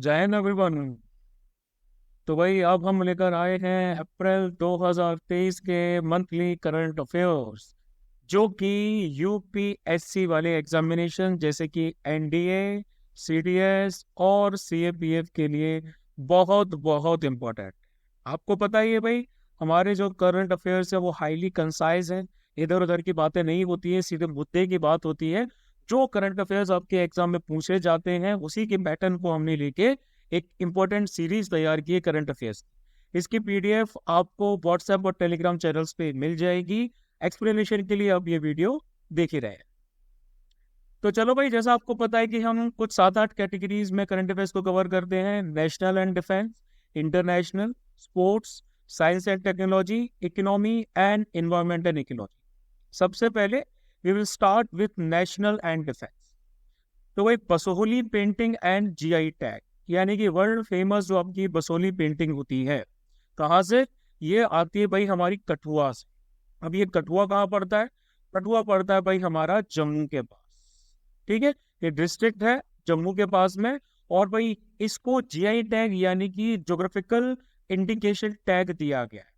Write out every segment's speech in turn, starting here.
जय हिंद एवरीवन। तो भाई अब हम लेकर आए हैं अप्रैल 2023 के मंथली करंट अफेयर्स, जो कि यूपीएससी वाले एग्जामिनेशन जैसे कि एनडीए, सीडीएस और सीएपीएफ के लिए बहुत बहुत इम्पोर्टेंट। आपको पता ही है भाई, हमारे जो करंट अफेयर्स है वो हाईली कंसाइज है। इधर उधर की बातें नहीं होती है, सीधे मुद्दे की बात होती है। जो करंट अफेयर्स आपके एग्जाम में पूछे जाते हैं उसी के पैटर्न को हमने लेके एक इम्पोर्टेंट सीरीज तैयार की है करंट अफेयर्स। इसकी पीडीएफ आपको व्हाट्सएप और टेलीग्राम चैनल्स पे मिल जाएगी। एक्सप्लेनेशन के लिए आप ये वीडियो देख ही रहे हैं। तो चलो भाई, जैसा आपको पता है कि हम कुछ 7-8 कैटेगरीज में करंट अफेयर्स को कवर करते हैं: national and defence, international, sports, science and technology, economy and environment and ecology. सबसे पहले we will start with national and defence. तो भाई, Basohli painting and GI tag, यानी कि वर्ल्ड फेमस जो आपकी बसोहली पेंटिंग होती है, कहाँ से? ये आती है भाई हमारी कठुआ से। अब ये कठुआ कहाँ पड़ता है? कठुआ पड़ता है भाई हमारा जम्मू के पास। ठीक है, ये डिस्ट्रिक्ट है जम्मू के पास में। और भाई इसको जीआई टैग यानी कि ज्योग्राफिकल इंडिकेशन टैग दिया गया है।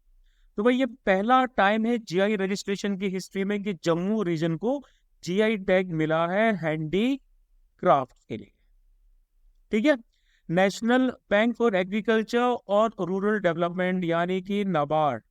तो भाई ये पहला टाइम है जीआई रजिस्ट्रेशन की हिस्ट्री में कि जम्मू रीजन को जीआई टैग मिला है हैंडी क्राफ्ट के लिए। ठीक है, नेशनल बैंक फॉर एग्रीकल्चर और रूरल डेवलपमेंट यानी कि नाबार्ड,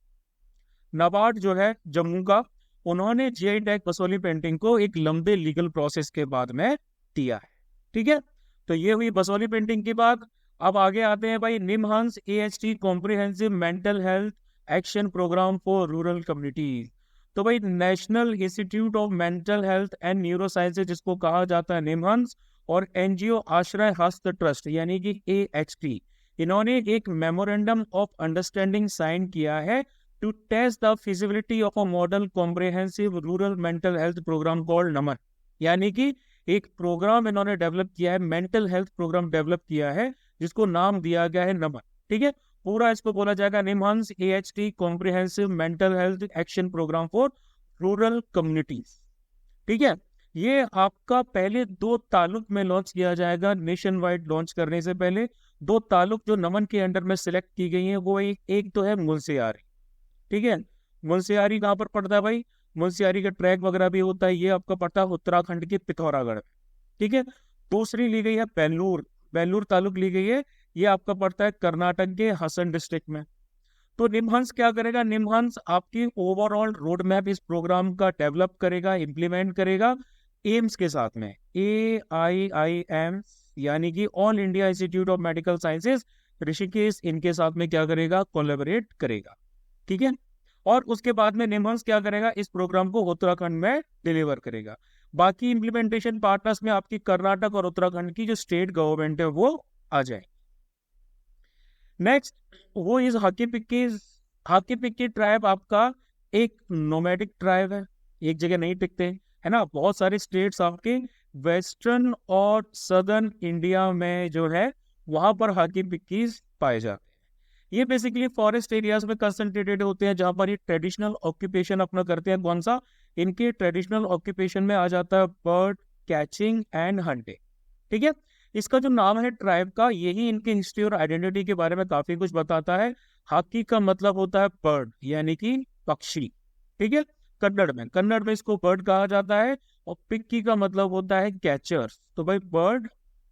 नाबार्ड जो है जम्मू का, उन्होंने जीआई टैग बसोली पेंटिंग को एक लंबे लीगल प्रोसेस के बाद में दिया है। ठीक है, तो ये हुई बसोली पेंटिंग की बात। अब आगे आते हैं भाई NIMHANS AHT comprehensive mental health action programme for rural communities. तो भाई national institute of mental health and neuro sciences, जिसको कहा जाता है निमहंस, और एनजीओ आश्रय हस्त ट्रस्ट यानी कि एएचटी, इन्होंने एक मेमोरेंडम ऑफ अंडरस्टैंडिंग साइन किया है to test the feasibility of a model comprehensive rural mental health programme called Naman. यानी कि एक प्रोग्राम इन्होंने डेवलप किया है, मेंटल हेल्थ प्रोग्राम डेवलप किया है, जिसको नाम दिया गया है नमन। ठीक है, पूरा इसको बोला जाएगा NIMHANS AHT comprehensive mental health action programme for rural communities. ठीक है, ये आपका पहले 2 तालुक में लॉन्च किया जाएगा। नेशन वाइड लॉन्च करने से पहले 2 तालुक जो नमन के अंडर में सिलेक्ट की गई है वो एक तो है मुंशियारी। ठीक है, मुंशियारी कहाँ पर पड़ता है भाई? मुंशियारी का ट्रैक वगैरह भी होता है, ये आपका पड़ता है उत्तराखंड के पिथौरागढ़ में। ठीक है, दूसरी ली गई है बेल्लूर, बेल्लूर तालुक ली गई है, ये आपका पड़ता है कर्नाटक के हसन डिस्ट्रिक्ट में। तो निमहंस क्या करेगा? निमहंस आपकी ओवरऑल रोड मैप इस प्रोग्राम का डेवलप करेगा, इंप्लीमेंट करेगा एम्स के साथ में, AIIM, यानी कि all India institute of medical sciences Rishikesh, इनके साथ में क्या करेगा? कोलैबोरेट करेगा। ठीक है, और उसके बाद में निमहंस क्या करेगा? इस प्रोग्राम को उत्तराखंड में डिलीवर करेगा। बाकी इंप्लीमेंटेशन पार्टनर्स में आपकी कर्नाटक और उत्तराखंड की जो स्टेट गवर्नमेंट है वो आ जाए। नेक्स्ट, वो इज हाकी पिक्की। हाकी पिक्की ट्राइब आपका एक नोमैडिक ट्राइब है, एक जगह नहीं टिकते, है ना। बहुत सारे स्टेट्स आपके वेस्टर्न और सदर्न इंडिया में जो है वहां पर हाकी पिक्कीज पाए जाते हैं। ये बेसिकली फॉरेस्ट एरियाज में कंसंट्रेटेड होते हैं, जहां पर ये ट्रेडिशनल ऑक्यूपेशन अपना करते हैं। कौन सा? इनके ट्रेडिशनल ऑक्यूपेशन में आ जाता है बर्ड कैचिंग एंड हंटिंग। ठीक है, इसका जो नाम है ट्राइब का, यही इनकी हिस्ट्री और आइडेंटिटी के बारे में काफी कुछ बताता है। हाकी का मतलब होता है बर्ड यानी कि पक्षी। ठीक है, कन्नड़ में इसको बर्ड कहा जाता है। और पिक्की का मतलब होता है कैचर्स, तो भाई बर्ड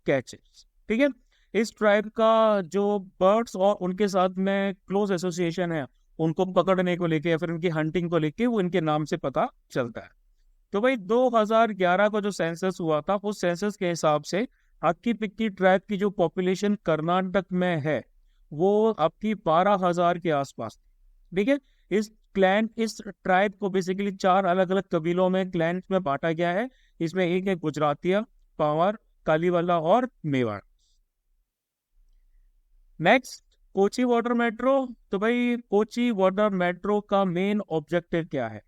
कैचर्स। ठीक है, इस ट्राइब का जो बर्ड्स और उनके साथ में क्लोज एसोसिएशन है, उनको पकड़ने को लेके या फिर उनकी हंटिंग को लेके, वो इनके नाम से पता चलता है। तो भाई 2011 का जो सेंसस हुआ था, उस सेंसस के हिसाब से हाकी पिक्की ट्राइब की जो पॉपुलेशन कर्नाटक में है वो आपकी 12,000 के आसपास। ठीक है, इस ट्राइब को बेसिकली 4 अलग अलग कबीलों में, क्लैन में बांटा गया है। इसमें एक है गुजरातिया, पावर, कालीवाला और Mewar. Next, Kochi water metro. तो भाई कोची वाटर मेट्रो का मेन ऑब्जेक्टिव क्या है?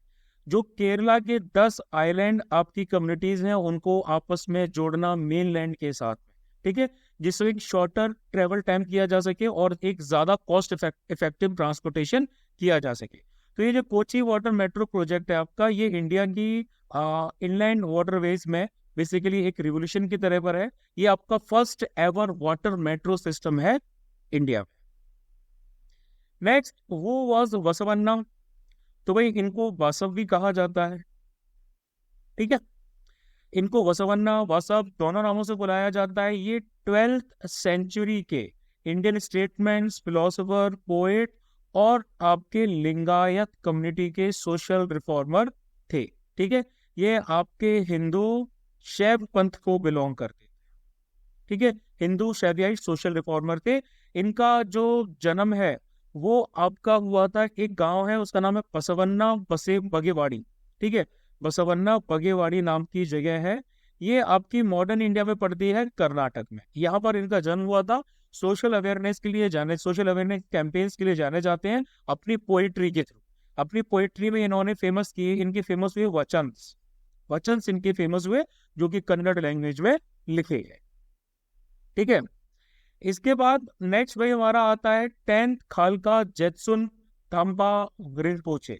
जो केरला के 10 आइलैंड आपकी कम्युनिटीज हैं उनको आपस में जोड़ना मेनलैंड के साथ। ठीक है, जिससे एक शॉर्टर ट्रेवल टाइम किया जा सके और एक ज्यादा कॉस्ट इफेक्टिव ट्रांसपोर्टेशन किया जा सके। तो ये जो कोची वाटर मेट्रो प्रोजेक्ट है आपका, ये इंडिया की इनलैंड वाटरवेज में बेसिकली एक रिवोल्यूशन की तरह पर है। ये आपका first ever water metro system है इंडिया में। नेक्स्ट वो वाज बसवन्ना। तो भाई इनको वासव भी कहा जाता है, ठीक है। इनको बसवन्ना वासव दोनों नामों से बुलाया जाता है। ये 12th सेंचुरी के इंडियन स्टेटमेंट्स, फिलोसोफर, पोएट और आपके लिंगायत कम्युनिटी के सोशल रिफॉर्मर थे, ठीक है। ये आपके हिंदू शैव पंथ को बिलोंग करते, ठीक है। हिंदू शैवियाइट सोशल रिफॉर्मर थे। इनका जो जन्म है वो आपका हुआ था, एक गांव है उसका नाम है बसवन्ना बसे बगेवाड़ी, ठीक है। बसवन्ना बगेवाड़ी नाम की जगह है। ये आपकी मॉडर्न इंडिया में पड़ती है, कर्नाटक में। यहाँ पर इनका जन्म हुआ था। सोशल अवेयरनेस के लिए जाने, सोशल अवेयरनेस कैंपेन्स के लिए जाने जाते हैं अपनी पोइट्री के थ्रू। अपनी पोइट्री में इन्होंने फेमस किए, इनके फेमस हुए वचन्स। वचन्स इनके फेमस हुए जो कि कन्नड़ लैंग्वेज में लिखे गए, ठीक है। इसके बाद नेक्स्ट भाई हमारा आता है 10th खालका जेत्सुन थाम्पा रिनपोचे।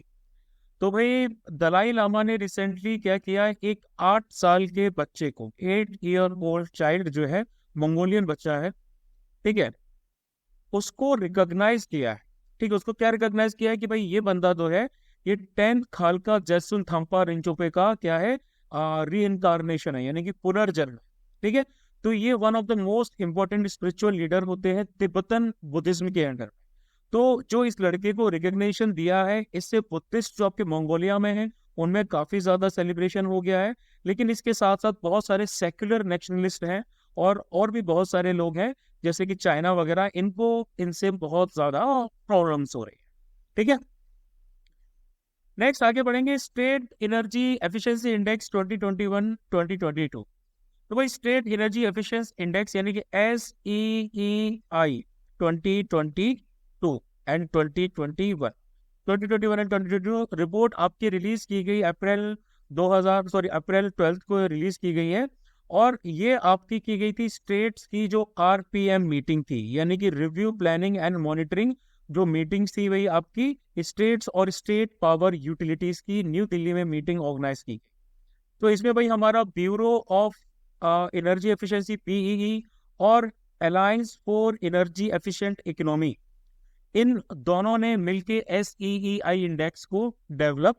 तो भाई दलाई लामा ने रिसेंटली क्या किया है, एक 8 साल के बच्चे को, 8 ईयर ओल्ड चाइल्ड जो है, मंगोलियन बच्चा है, ठीक है, उसको रिकॉग्नाइज किया है, ठीक है। उसको क्या रिकॉग्नाइज किया है कि भाई ये बंदा तो है, ये 10th खालका जेत्सुन थाम्पा रिनपोचे का क्या है, री इनकारनेशन है, यानी कि पुनर्जन्म, ठीक है। तो ये one of the most important spiritual leader होते हैं तिब्बतन बुद्धिज्म के अंडर। तो जो इस लड़के को रिकग्निशन दिया है, इससे बुद्धिस्ट जो आपके मंगोलिया में है उनमें काफी ज्यादा सेलिब्रेशन हो गया है। लेकिन इसके साथ साथ बहुत सारे सेक्युलर नेशनलिस्ट हैं और भी बहुत सारे लोग हैं जैसे कि चाइना वगैरह, इनको इनसे बहुत ज्यादा प्रॉब्लम्स हो रही है, ठीक है। नेक्स्ट आगे बढ़ेंगे, स्टेट एनर्जी एफिशिएंसी इंडेक्स 2021-2022। तो भाई स्टेट एनर्जी एफिशिएंसी इंडेक्स यानी कि SEEI 2022 एंड 2021 एंड 2022 रिपोर्ट आपकी रिलीज की गई अप्रैल 12 को रिलीज की गई है। और ये आपकी की गई थी स्टेट्स की जो RPM मीटिंग थी, यानी कि रिव्यू प्लानिंग एंड मॉनिटरिंग जो मीटिंग्स थी, वही आपकी स्टेट्स और स्टेट पावर यूटिलिटीज की न्यू दिल्ली में मीटिंग ऑर्गेनाइज की गई। तो इसमें भाई हमारा bureau of energy efficiency BEE और alliance for energy efficient economy, इन दोनों ने मिलके SEEI इंडेक्स को डेवलप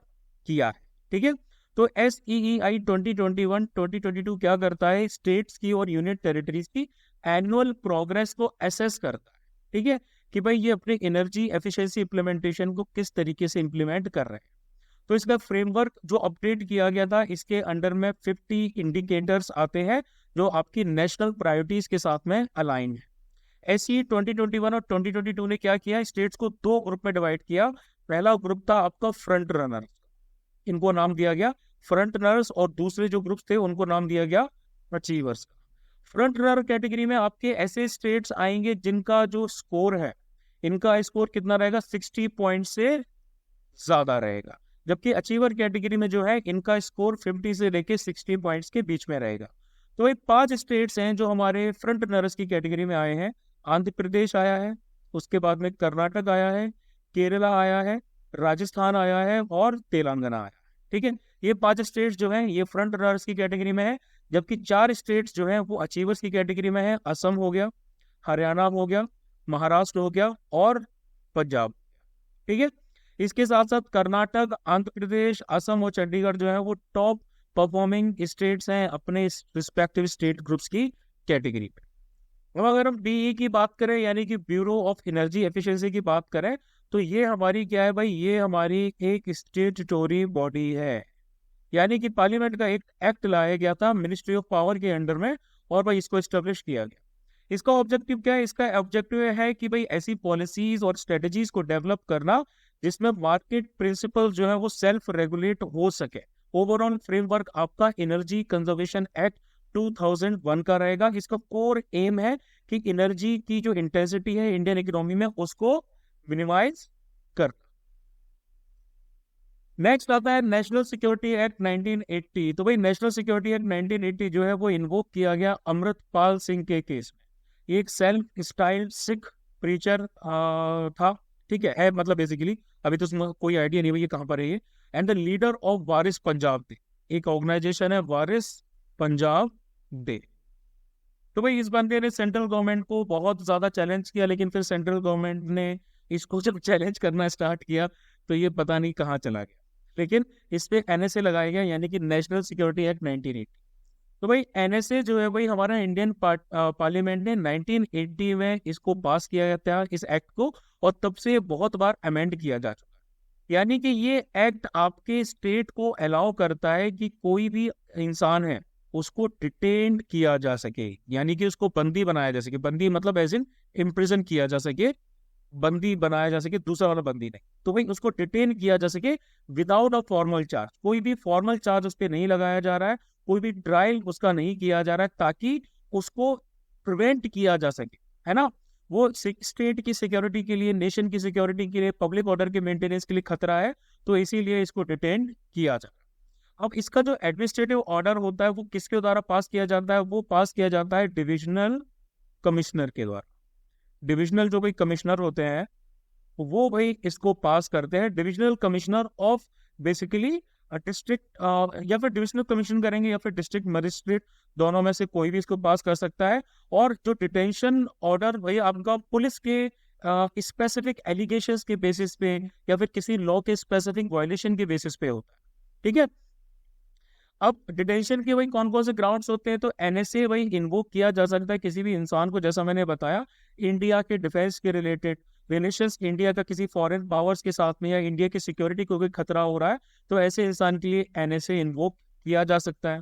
किया है, ठीक है। तो SEEI 2021-2022 क्या करता है, स्टेट्स की और यूनिट टेरिटरीज की एनुअल प्रोग्रेस को असेस करता है, ठीक है, कि भाई ये अपने एनर्जी एफिशिएंसी इम्प्लीमेंटेशन को किस तरीके से इम्प्लीमेंट कर रहे हैं। तो इसका फ्रेमवर्क जो अपडेट किया गया था, इसके अंडर में 50 इंडिकेटर्स आते हैं जो आपकी नेशनल प्रायोरिटीज के साथ में अलाइन है। SE 2021 और 2022 ने क्या किया, स्टेट्स को 2 ग्रुप में डिवाइड किया। पहला ग्रुप था आपका फ्रंट रनर, इनको नाम दिया गया फ्रंट रनर्स, और दूसरे जो ग्रुप थे उनको नाम दिया गया अचीवर्स। फ्रंट रनर कैटेगरी में आपके ऐसे स्टेट्स आएंगे जिनका जो स्कोर है, इनका स्कोर कितना रहेगा, 60 पॉइंट से ज्यादा रहेगा। जबकि अचीवर कैटेगरी में जो है इनका स्कोर 50 से लेके 60 पॉइंट्स के बीच में रहेगा। तो ये 5 स्टेट्स हैं जो हमारे फ्रंट रनर्स की कैटेगरी में आए हैं। आंध्र प्रदेश आया है, उसके बाद में कर्नाटक आया है, केरला आया है, राजस्थान आया है और तेलंगाना आया है, ठीक है। ये 5 स्टेट्स जो हैं ये फ्रंट रनर्स की कैटेगरी में है। जबकि 4 स्टेट्स जो हैं वो अचीवर्स की कैटेगरी में है। असम हो गया, हरियाणा हो गया, महाराष्ट्र हो गया और पंजाब, ठीक है। इसके साथ साथ कर्नाटक, आंध्र प्रदेश, असम और चंडीगढ़ जो है वो टॉप परफॉर्मिंग स्टेट्स हैं अपने रिस्पेक्टिव स्टेट ग्रुप्स की कैटेगरी पे। अब अगर हम BE की बात करें, यानी कि ब्यूरो ऑफ एनर्जी एफिशिएंसी की बात करें, तो ये हमारी क्या है भाई, ये हमारी एक स्टेटूटरी बॉडी है। यानी कि पार्लियामेंट का एक एक्ट लाया गया था मिनिस्ट्री ऑफ पावर के अंडर में, और भाई इसको एस्टेब्लिश किया गया। इसका ऑब्जेक्टिव क्या है, इसका ऑब्जेक्टिव है कि भाई ऐसी पॉलिसीज और स्ट्रेटजीज को डेवलप करना जिसमें मार्केट प्रिंसिपल जो है वो सेल्फ रेगुलेट हो सके। ओवरऑल फ्रेमवर्क आपका एनर्जी कंजर्वेशन एक्ट 2001 का रहेगा। इसका कोर एम है कि एनर्जी की जो इंटेंसिटी है इंडियन इकोनॉमी में उसको मिनिमाइज कर। नेक्स्ट आता है नेशनल सिक्योरिटी एक्ट 1980। तो भाई नेशनल सिक्योरिटी एक्ट 1980 जो है वो इन्वोक किया गया अमृतपाल सिंह के केस में। ये एक सेल्फ स्टाइल्ड सिख प्रीचर था, ठीक है मतलब बेसिकली अभी तो उसमें कोई आइडिया नहीं भाई ये कहाँ पर है ये। एंड द लीडर ऑफ वारिस पंजाब थी, एक ऑर्गेनाइजेशन है वारिस पंजाब दे। तो भाई इस बंदे ने सेंट्रल गवर्नमेंट को बहुत ज्यादा चैलेंज किया, लेकिन फिर सेंट्रल गवर्नमेंट ने इसको जब चैलेंज करना स्टार्ट किया तो ये पता नहीं कहाँ चला गया, लेकिन इस पे एनएसए लगाया गया, यानी कि नेशनल सिक्योरिटी एक्ट 1980। तो भाई एनएसए जो है भाई हमारा इंडियन पार्लियामेंट ने 1980 में इसको पास किया गया था इस एक्ट को, और तब से बहुत बार अमेंड किया जा चुका है। यानी कि ये एक्ट आपके स्टेट को अलाउ करता है कि कोई भी इंसान है उसको डिटेन किया जा सके, यानी कि उसको बंदी बनाया जा सके। बंदी मतलब एज इन इम्प्रिजन किया जा सके, बंदी बनाया जा सके, दूसरा वाला बंदी नहीं। तो भाई उसको डिटेन किया जा सके विदाउट अ फॉर्मल चार्ज, कोई भी फॉर्मल चार्ज उस पर नहीं लगाया जा रहा है, कोई भी ट्रायल उसका नहीं किया जा रहा है, ताकि उसको प्रिवेंट किया जा सके, है ना। वो स्टेट की सिक्योरिटी के लिए, नेशन की सिक्योरिटी के लिए, पब्लिक ऑर्डर के मेंटेनेंस के लिए खतरा है, तो इसीलिए इसको डिटेन किया जा रहा है। अब इसका जो एडमिनिस्ट्रेटिव ऑर्डर होता है वो किसके द्वारा पास किया जाता है? वो पास किया जाता है डिविजनल कमिश्नर के द्वारा। डिविजनल जो भाई कमिश्नर होते हैं वो भाई इसको पास करते हैं। Divisional commissioner of basically district, या फिर डिविजनल कमिश्नर करेंगे या फिर डिस्ट्रिक्ट मजिस्ट्रेट, दोनों में से कोई भी इसको पास कर सकता है। और जो डिटेंशन ऑर्डर भाई आपका पुलिस के स्पेसिफिक एलिगेशंस के बेसिस पे या फिर किसी लॉ के स्पेसिफिक वायलेशन के बेसिस पे होता है, ठीक है। अब डिटेंशन के भाई कौन कौन से ग्राउंड्स होते हैं? तो एनएसए भाई इन्वोक किया जा सकता है किसी भी इंसान को, जैसा मैंने बताया, इंडिया के डिफेंस के रिलेटेड रिलेशंस, इंडिया का किसी फॉरेन पावर्स के साथ में, या इंडिया की सिक्योरिटी को कोई खतरा हो रहा है, तो ऐसे इंसान के लिए एनएसए इन्वोक किया जा सकता है।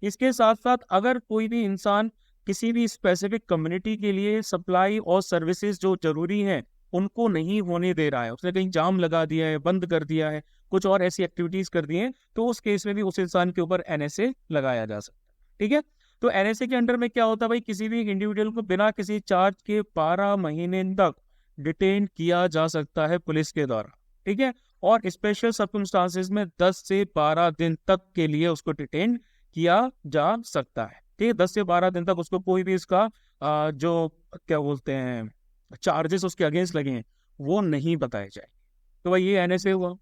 इसके साथ साथ अगर कोई भी इंसान किसी भी स्पेसिफिक कम्युनिटी के लिए सप्लाई और सर्विसेज जो जरूरी हैं उनको नहीं होने दे रहा है, उसने कहीं जाम लगा दिया है, बंद कर दिया है, कुछ और ऐसी एक्टिविटीज कर दी हैं, तो उस केस में भी उस इंसान के ऊपर एनएसए लगाया जा सकता है, ठीक है। तो एनएसए के अंडर में क्या होता है भाई? किसी भी इंडिविजुअल को बिना किसी चार्ज के 12 महीने तक डिटेन किया जा सकता है पुलिस के द्वारा, ठीक है। और स्पेशल सर्कमस्टांसेस में 10 से 12 दिन तक के लिए उसको डिटेन किया जा सकता है, ठीक है। 10 से 12 दिन तक उसको कोई भी इसका जो क्या बोलते हैं चार्जेस उसके अगेंस्ट लगे हैं वो नहीं बताए जाए। तो भाई ये एनएसए हुआ।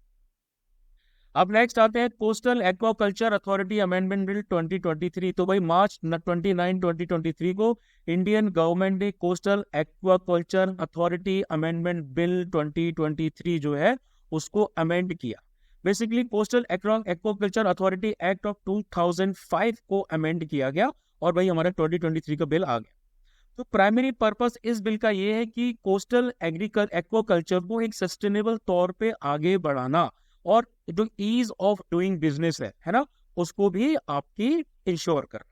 अब नेक्स्ट आते हैं coastal aquaculture authority amendment bill 2023। तो भाई मार्च 29 2023 को इंडियन गवर्नमेंट ने coastal aquaculture authority amendment bill 2023 जो है उसको अमेंड किया। Basically coastal aquaculture authority act of 2005 को अमेंड किया गया, और भाई हमारा 2023 का बिल आ गया। तो प्राइमरी पर्पस इस बिल का ये है कि कोस्टल एक्वाकल्चर को एक सस्टेनेबल तौर पे आगे बढ़ाना, और जो ईज ऑफ डूइंग बिजनेस है ना, उसको भी आपकी इंश्योर करना।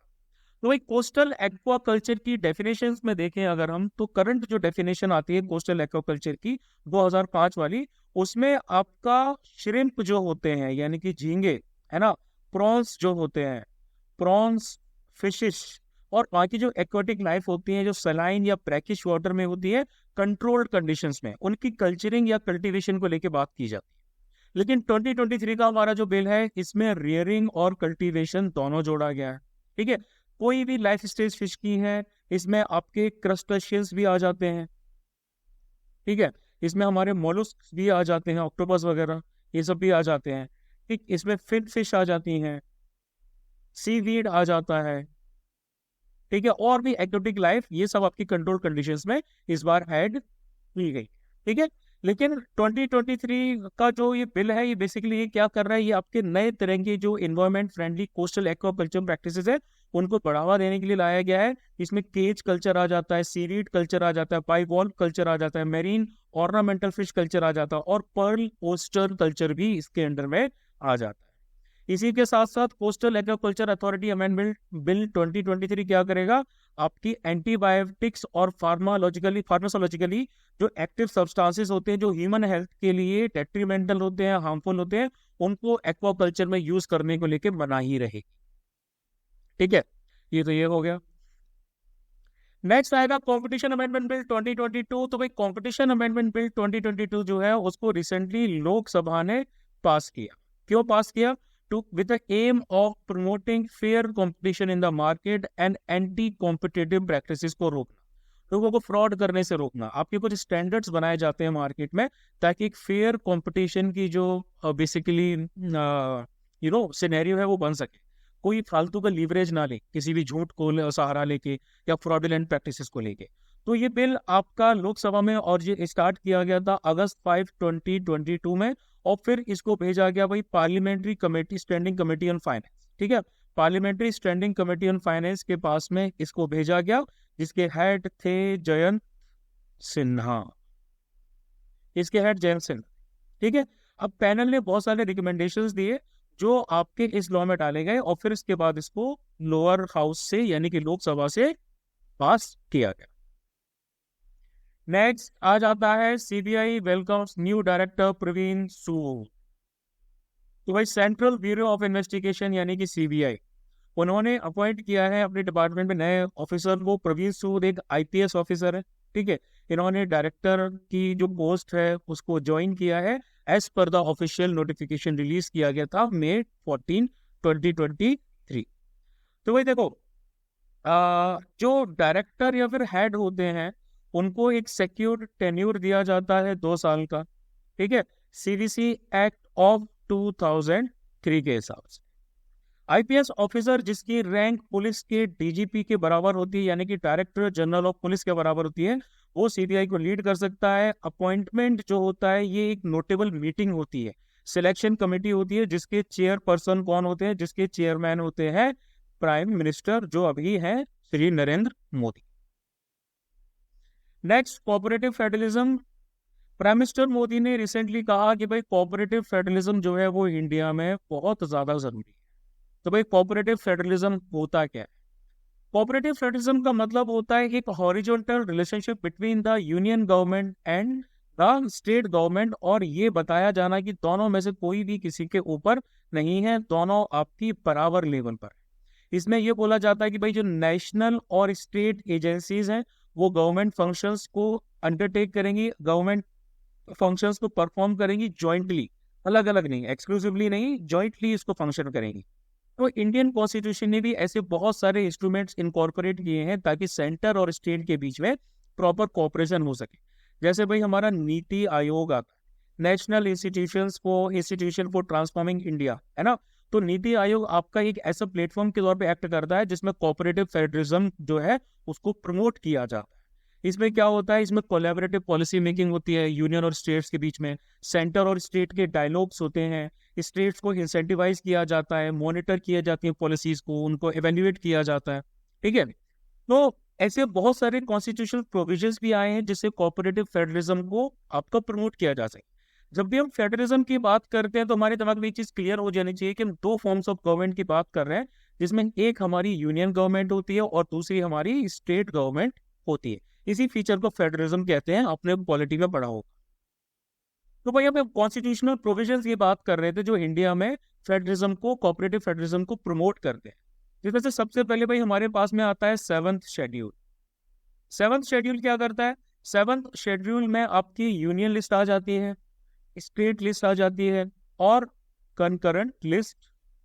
तो भाई कोस्टल एक्वाकल्चर की डेफिनेशंस में देखें अगर हम, तो करंट जो डेफिनेशन आती है कोस्टल एक्वाकल्चर की 2005 वाली, उसमें आपका श्रिम्प जो होते हैं यानी कि झींगे, है ना, प्रॉन्स जो होते हैं, प्रॉन्स, फिशिश, और बाकी जो एक्वाटिक लाइफ होती है जो सलाइन या ब्रैकिश वाटर में होती है, कंट्रोल्ड कंडीशंस में उनकी कल्चरिंग या कल्टीवेशन को लेके बात की जाती है। लेकिन 2023 का हमारा जो बिल है इसमें रियरिंग और कल्टीवेशन दोनों जोड़ा गया है, ठीक है। कोई भी लाइफ स्टेज फिश की है, इसमें आपके क्रस्टेशियंस भी आ जाते हैं, ठीक है। इसमें हमारे मोलस्क भी आ जाते हैं, ऑक्टोपस वगैरह ये सब भी आ जाते हैं, ठीक। इसमें फिन फिश आ जाती हैं, सीवीड आ जाता है, ठीक है। और भी एक्वेटिक लाइफ, ये सब आपकी कंट्रोल कंडीशंस में इस बार ऐड की गई, ठीक है। लेकिन 2023 का जो ये बिल है ये बेसिकली ये क्या कर रहा है, ये आपके नए तरह के जो environment friendly coastal aquaculture practices है उनको बढ़ावा देने के लिए लाया गया है। इसमें केज कल्चर आ जाता है, सीरीड कल्चर आ जाता है, बाइवॉल्व कल्चर आ जाता है, मेरीन ऑर्नामेंटल फिश कल्चर आ जाता है, और पर्ल ओस्टर कल्चर भी इसके अंडर में आ जाता है। इसी के साथ साथ coastal aquaculture authority amendment bill 2023 क्या करेगा, आपकी एंटीबायोटिक्स और फार्माकोलॉजिकली जो एक्टिव सब्सटेंसेस होते हैं जो ह्यूमन हेल्थ के लिए डेट्रीमेंटल होते हैं, हार्मफुल होते हैं, उनको एक्वाकल्चर में यूज करने को लेकर मनाही रहेगी, ठीक है। ये तो ये हो गया। नेक्स्ट आएगा कंपटीशन अमेंडमेंट बिल 2022। तो भाई कंपटीशन अमेंडमेंट बिल 2022 जो है उसको रिसेंटली लोकसभा ने पास किया। क्यों पास किया? To with the aim of promoting fair competition in the market and anti competitive practices को रोकना, लोगों को फ्रॉड करने से रोकना। आपके कुछ स्टैंडर्ड्स बनाए जाते हैं मार्केट में ताकि एक फेयर कंपटीशन की जो बेसिकली सिनेरियो है वो बन सके। कोई फालतू का लीवरेज ना ले किसी भी झूठ को सहारा लेके या फ्रॉडुलेंट प्रैक्टिसेस को लेके। तो ये बिल आपका लोकसभा में, और ये स्टार्ट किया गया था अगस्त 5 2022 में, और फिर इसको भेजा गया भाई parliamentary committee, standing committee on finance, ठीक है, parliamentary standing committee on finance के पास में इसको भेजा गया, जिसके हेड थे जयंत सिन्हा, इसके हेड जयंत सिन्हा, ठीक है। अब पैनल ने बहुत सारे रिकमेंडेशंस दिए जो आपके इस लॉ में डाले गए, और फिर इसके बाद इसको लोअर हाउस से यानी कि लोकसभा से पास किया गया। नेक्स्ट आ जाता है CBI welcomes new director Praveen Sood. तो भाई सेंट्रल ब्यूरो ऑफ इन्वेस्टिगेशन यानी कि सीबीआई, उन्होंने अपॉइंट किया है अपने डिपार्टमेंट में नए ऑफिसर को। प्रवीण सूद एक आईपीएस ऑफिसर है, ठीक है। इन्होंने डायरेक्टर की जो पोस्ट है उसको ज्वाइन किया है as per the official notification release किया गया था May 14, 2023। तो भाई देखो, जो डायरेक्टर या फिर हेड होते हैं उनको एक सिक्योर्ड टेन्यूर दिया जाता है 2 साल का, ठीक है, सीवीसी एक्ट ऑफ 2003 के हिसाब से। आईपीएस ऑफिसर जिसकी रैंक पुलिस के डीजीपी के बराबर होती है यानी कि डायरेक्टर जनरल ऑफ पुलिस के बराबर होती है, वो सीबीआई को लीड कर सकता है। अपॉइंटमेंट जो होता है ये एक नोटेबल मीटिंग होती है, सिलेक्शन कमेटी होती है, जिसके चेयरपर्सन कौन होते हैं, जिसके चेयरमैन होते हैं प्राइम मिनिस्टर जो अभी हैं Shri Narendra Modi. Next, cooperative federalism. Prime minister Modi ने रिसेंटली कहा कि भाई कोऑपरेटिव फेडरलिज्म जो है वो इंडिया में बहुत ज्यादा जरूरी है। तो भाई कोऑपरेटिव फेडरलिज्म होता क्या है? कोऑपरेटिव फेडरलिज्म का मतलब होता है एक horizontal relationship between the union government and the state government, और ये बताया जाना कि दोनों में से कोई भी किसी के ऊपर नहीं है, दोनों आपकी बराबर लेवल पर। इसमें यह बोला जाता है कि भाई जो नेशनल और स्टेट एजेंसीज हैं वो गवर्नमेंट फंक्शंस को अंडरटेक करेंगी, गवर्नमेंट फंक्शंस को परफॉर्म करेंगी जॉइंटली, अलग अलग नहीं, एक्सक्लूसिवली नहीं, जॉइंटली इसको फंक्शन करेंगी। तो इंडियन कॉन्स्टिट्यूशन ने भी ऐसे बहुत सारे इंस्ट्रूमेंट्स इनकॉर्पोरेट किए हैं ताकि सेंटर और स्टेट के बीच में प्रॉपर कोऑपरेशन हो सके। जैसे भाई हमारा नीति आयोग आता है, national institution for transforming India, है ना। तो नीति आयोग आपका एक ऐसा प्लेटफॉर्म के तौर पे एक्ट करता है जिसमें कोऑपरेटिव फेडरलिज्म जो है उसको प्रमोट किया जाता है। इसमें क्या होता है, इसमें कोलैबोरेटिव पॉलिसी मेकिंग होती है यूनियन और स्टेट्स के बीच में, सेंटर और स्टेट के डायलॉग्स होते हैं, स्टेट्स को इंसेंटिवाइज किया जाता है, मॉनिटर किया जाती है पॉलिसीज को, उनको एवेल्युएट किया जाता है, ठीक है। तो ऐसे बहुत सारे कॉन्स्टिट्यूशनल प्रोविजंस भी आए हैं जिससे कोऑपरेटिव फेडरलिज्म को आपका प्रमोट किया जा सके। जब भी हम फेडरलिज्म की बात करते हैं तो हमारे दिमाग में एक चीज क्लियर हो जानी चाहिए कि हम 2 फॉर्म्स ऑफ गवर्नमेंट की बात कर रहे हैं, जिसमें एक हमारी यूनियन गवर्नमेंट होती है और दूसरी हमारी स्टेट गवर्नमेंट होती है। इसी फीचर को फेडरलिज्म कहते हैं, आपने पॉलिटी में पढ़ा होगा। तो भाई हम कॉन्स्टिट्यूशनल प्रोविजंस की बात कर रहे थे जो इंडिया में फेडरलिज्म को, कोऑपरेटिव फेडरलिज्म को प्रमोट करते हैं, जिसमें से सबसे पहले भाई हमारे पास में आता है 7th शेड्यूल। 7th शेड्यूल क्या करता है? 7th शेड्यूल में आपकी यूनियन लिस्ट आ जाती है, स्टेट लिस्ट आ जाती है और कंकरेंट लिस्ट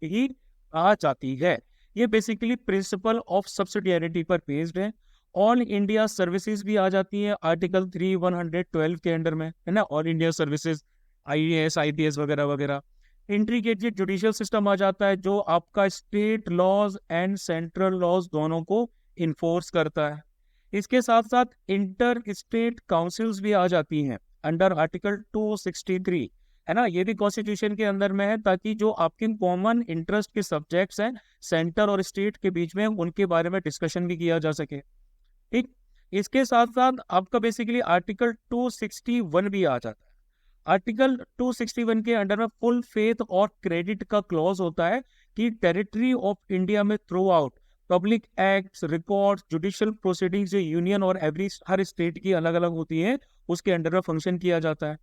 ही आ जाती है। ये बेसिकली प्रिंसिपल ऑफ सब्सिडियरिटी पर बेस्ड है। ऑल इंडिया सर्विसेज भी आ जाती है आर्टिकल 3112 के अंडर में, है ना, all India services, IAS, IPS वगैरह वगैरह। इंट्रीगेटेड जुडिशियल सिस्टम आ जाता है जो आपका state laws and central laws दोनों को इन्फोर्स करता है। इसके साथ साथ इंटर स्टेट काउंसिल्स भी आ जाती हैं अंडर आर्टिकल 263, है ना। ये भी कॉन्स्टिट्यूशन के अंदर में है ताकि जो आपके कॉमन इंटरेस्ट के सब्जेक्ट्स हैं सेंटर और स्टेट के बीच में, उनके बारे में डिस्कशन भी किया जा सके, ठीक। इसके साथ साथ आपका बेसिकली आर्टिकल 261 भी आ जाता है। आर्टिकल 261 के अंडर में फुल फेथ और क्रेडिट का क्लॉज होता है कि टेरिटरी ऑफ इंडिया में through out public acts, records, judicial proceedings जो यूनियन और हर स्टेट की अलग अलग होती है उसके अंडर में फंक्शन किया जाता है।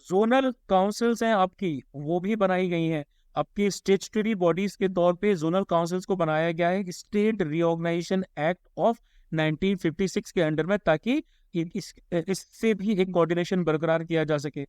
जोनल काउंसिल्स हैं आपकी, वो भी बनाई गई हैं। आपकी स्टेचुटरी बॉडीज के तौर पे जोनल काउंसिल्स को बनाया गया है स्टेट रिऑर्गेनाइजेशन एक्ट ऑफ 1956 के अंडर में, ताकि इससे भी एक कोऑर्डिनेशन बरकरार किया जा सके।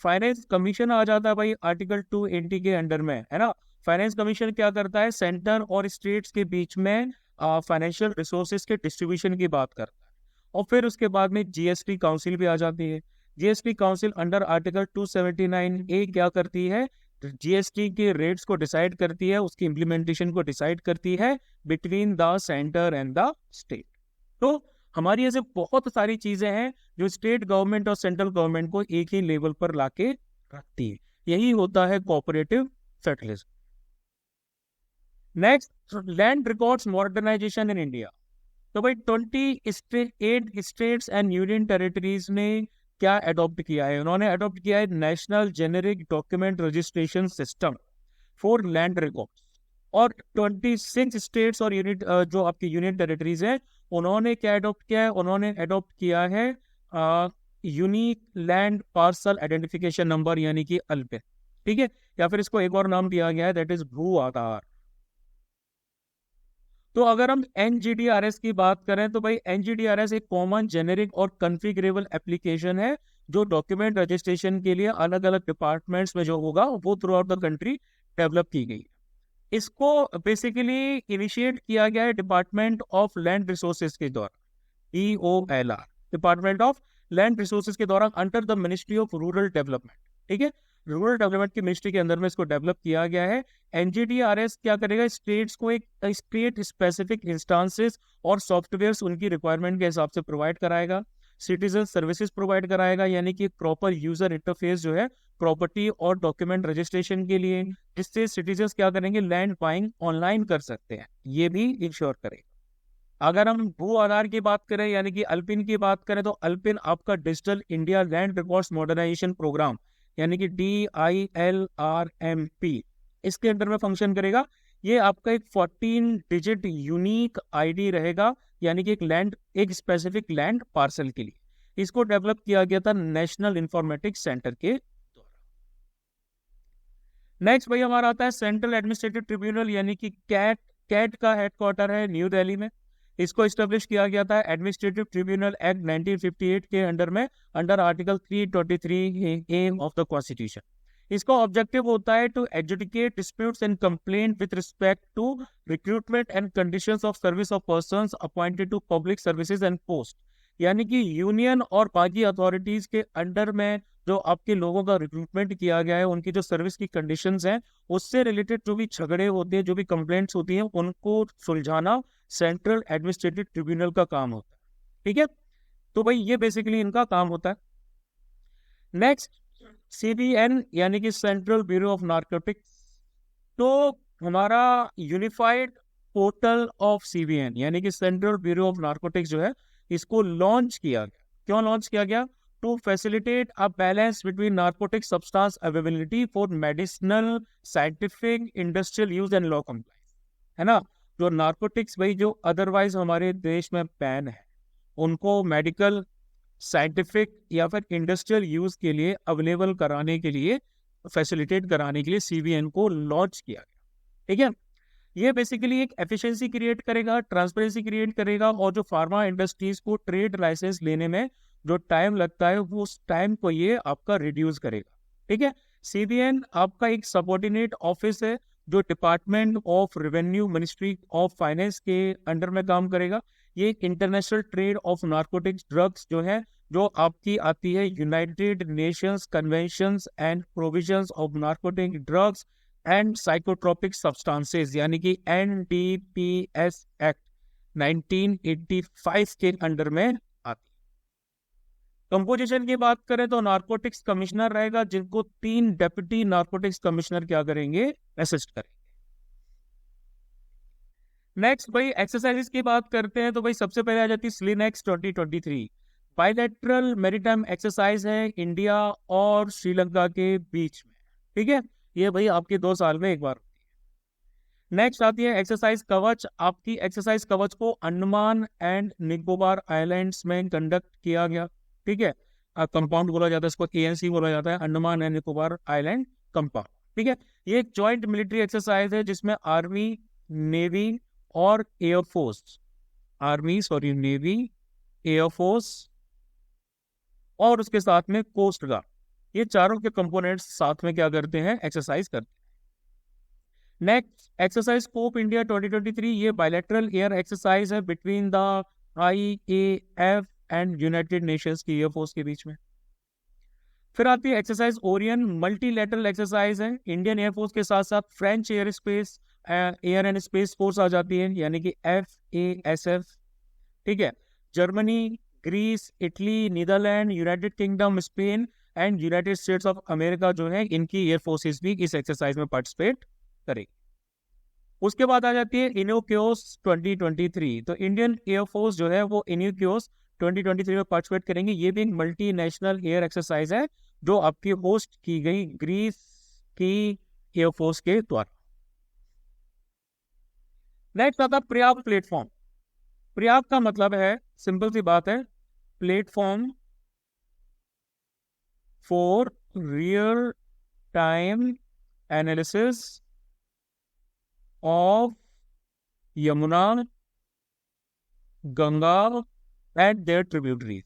फाइनेंस कमीशन आ जाता है भाई आर्टिकल 280 के अंडर में, है ना। फाइनेंस कमीशन क्या करता है? सेंटर और स्टेट्स के बीच में फाइनेंशियल रिसोर्सेज के डिस्ट्रीब्यूशन की बात करता है। और फिर उसके बाद में जीएसटी काउंसिल भी आ जाती है। GST council under article 279A क्या करती है जीएसटी के रेट्स को डिसाइड करती है, उसकी इम्प्लीमेंटेशन को डिसाइड करती है between the centre and the state. तो हमारी ऐसे बहुत सारी चीजें हैं जो स्टेट गवर्नमेंट और सेंट्रल गवर्नमेंट को एक ही लेवल पर लाके रखती है। यही होता है cooperative federalism. Next, land records modernisation in India. तो भाई 28 स्टेट्स एंड यूनियन टेरिटरीज ने क्या अडॉप्ट किया है? उन्होंने अडॉप्ट किया है national generic document registration system for land records. और 26 स्टेट्स और यूनिट जो आपकी यूनियन टेरिटरीज है, उन्होंने क्या अडॉप्ट किया है? उन्होंने अडॉप्ट किया है unique land parcel identification number, यानी कि अल्पिन। ठीक है, या फिर इसको एक और नाम दिया गया है, दैट इज भू आधार। तो अगर हम NGDRS की बात करें तो भाई NGDRS एक कॉमन जेनेरिक और कॉन्फ़िगरेबल एप्लीकेशन है जो डॉक्यूमेंट रजिस्ट्रेशन के लिए अलग अलग डिपार्टमेंट्स में जो होगा वो through out the country develop की गई। इसको बेसिकली इनिशिएट किया गया है डिपार्टमेंट ऑफ लैंड रिसोर्सेज के द्वारा, DOLR, department of land resources के द्वारा under the ministry of rural development. ठीक है, रूरल डेवलपमेंट की मिनिस्ट्री के अंदर में इसको डेवलप किया गया है। NGDRS क्या करेगा? स्टेट्स को एक स्टेट स्पेसिफिक इंस्टांसेस और सॉफ्टवेयर उनकी रिक्वायरमेंट के हिसाब से प्रोवाइड कराएगा। सिटीजन सर्विसेज प्रोवाइड कराएगा, यानी कि प्रॉपर यूजर इंटरफेस जो है प्रॉपर्टी और डॉक्यूमेंट रजिस्ट्रेशन के लिए, जिससे सिटीजन क्या करेंगे? लैंड बाइंग ऑनलाइन कर सकते हैं, ये भी इंश्योर करेगा। अगर हम भू आधार की बात करें यानी कि अल्पिन की बात करें, तो अल्पिन आपका digital India land records modernisation programme यानी कि DILRMP इसके अंडर में फंक्शन करेगा। ये आपका एक 14 डिजिट यूनिक आईडी रहेगा, यानी कि एक स्पेसिफिक लैंड पार्सल के लिए। इसको डेवलप किया गया था नेशनल इंफॉर्मेटिक्स सेंटर के द्वारा। नेक्स्ट भाई हमारा आता है सेंट्रल एडमिनिस्ट्रेटिव ट्रिब्यूनल, यानी कि कैट का हेडक्वार्टर है न्यू दिल्ली में। इसको स्टेब्लिश किया गया था एडमिनिस्ट्रेटिव ट्रिब्यूनल एक्ट 1958 के अंडर में, under article 323A of the constitution. इसका ऑब्जेक्टिव होता है to adjudicate disputes and complaint with respect to recruitment and conditions of service of persons appointed to public services and post. यानी कि union और बाकी authorities के under में जो आपके लोगों का रिक्रूटमेंट किया गया है, उनकी जो सर्विस की कंडीशंस हैं, उससे रिलेटेड जो भी झगड़े होते हैं, जो भी कंप्लेंट्स होती हैं, उनको सुलझाना सेंट्रल एडमिनिस्ट्रेटिव ट्रिब्यूनल का काम होता है। ठीक है, तो भाई ये बेसिकली इनका काम होता है। नेक्स्ट, CBN यानी कि सेंट्रल ब्यूरो ऑफ नारकोटिक्स। तो हमारा यूनिफाइड पोर्टल ऑफ CBN यानी कि सेंट्रल ब्यूरो ऑफ नारकोटिक्स जो है, इसको लॉन्च किया गया। क्यों लॉन्च किया गया? To facilitate a balance between narcotic substance availability for medicinal, scientific, industrial use and law compliance. है ना, जो नारकोटिक्स भाई जो अदरवाइज हमारे देश में बैन है, उनको मेडिकल, साइंटिफिक या फिर इंडस्ट्रियल यूज के लिए अवेलेबल कराने के लिए, फैसिलिटेट कराने के लिए CBN को लॉन्च किया गया। ठीक है, ये बेसिकली एक एफिशिएंसी क्रिएट करेगा, ट्रांसपेरेंसी क्रिएट करेगा, और जो फार्मा इंडस्ट्रीज को ट्रेड लाइसेंस लेने में जो टाइम लगता है, वो उस टाइम को ये आपका रिड्यूस करेगा। ठीक है, CBN आपका एक सबऑर्डिनेट ऑफिस है जो department of revenue, ministry of finance के अंडर में काम करेगा। ये international trade off narcotics drugs जो है, जो आपकी आती है United Nations conventions and provisions of narcotic drugs and psychotropic substances, यानी कि NDPS एक्ट 1985 के अंडर में आती है। कंपोजिशन की बात करें तो नार्कोटिक्स कमिश्नर रहेगा, जिनको 3 डेप्यूटी नार्कोटिक्स कमिश्नर क्या करेंगे? असिस्ट करेंगे। नेक्स्ट भाई एक्सरसाइजेस की बात करते हैं, तो भाई सबसे पहले आ जाती है स्लिनेक्स 2023। बायलैटरल मैरीटाइम एक्सरसाइज है इंडिया और श्रीलंका के बीच में। ठीक है, ये भाई आपके 2 साल में एक बार होती है। नेक्स्ट आती है एक्सरसाइज कवच। आपकी एक्सरसाइज कवच को अंडमान एंड निकोबार आइलैंड्स में कंडक्ट किया गया। ठीक है, कंपाउंड बोला जाता है इसको, ANC बोला जाता है, Andaman and Nicobar island compound. ठीक है, ये एक जॉइंट मिलिट्री एक्सरसाइज है जिसमें आर्मी, नेवी और एयरफोर्स, नेवी, एयरफोर्स और उसके साथ में कोस्ट गार्ड, ये चारों के कंपोनेंट्स साथ में क्या करते हैं? एक्सरसाइज करते हैं। नेक्स्ट एक्सरसाइज स्कोप इंडिया 2023, ये बायलैटरल एयर एक्सरसाइज है between the IAF and United Nations की एयरफोर्स के बीच में। फिर आती है एक्सरसाइज ओरियन, मल्टीलेटरल एक्सरसाइज है। इंडियन एयरफोर्स के साथ साथ French air and space force आ जाती है, यानी कि FASF। ठीक है, Germany, Greece, Italy, Netherland, United Kingdom, Spain and United States of America जो है, इनकी एयरफोर्सेस भी इस एक्सरसाइज में पार्टिसिपेट करेगी। उसके बाद आ जाती है इनोक्योस 2023। तो इंडियन एयरफोर्स जो है वो इनोक्योस 2023 में पार्टिसिपेट करेंगे। ये भी एक मल्टीनेशनल एयर एक्सरसाइज है जो आपकी होस्ट की गई ग्रीस की एयरफोर्स के द्वारा। नेक्स्ट आता प्रयाग प्लेटफॉर्म। प्रयाग का मतलब है, सिंपल सी बात है, platform for real time analysis of Yamuna, Ganga and their tributaries.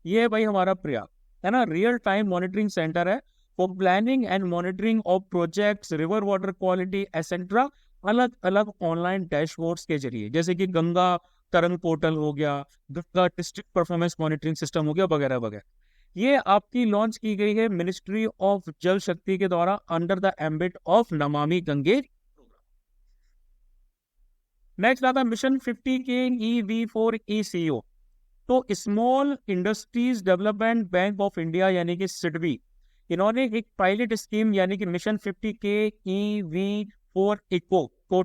ये है भाई हमारा प्रयाग, है ना। रियल टाइम मॉनिटरिंग सेंटर है for planning and monitoring of projects, river water quality etcetera, अलग अलग ऑनलाइन डैशबोर्ड्स के जरिए, जैसे कि गंगा तरंग पोर्टल हो गया, Ganga district performance monitoring system हो गया, वगैरह वगैरह। ये आपकी लॉन्च की गई है मिनिस्ट्री ऑफ जल शक्ति के द्वारा under the ambit of Namami Gange. Next आता है मिशन 50 के EV4ECO। तो small industries development bank of India यानी कि सिडबी, इन्होंने एक पायलट स्कीम यानी कि मिशन 50 के EV4ECO को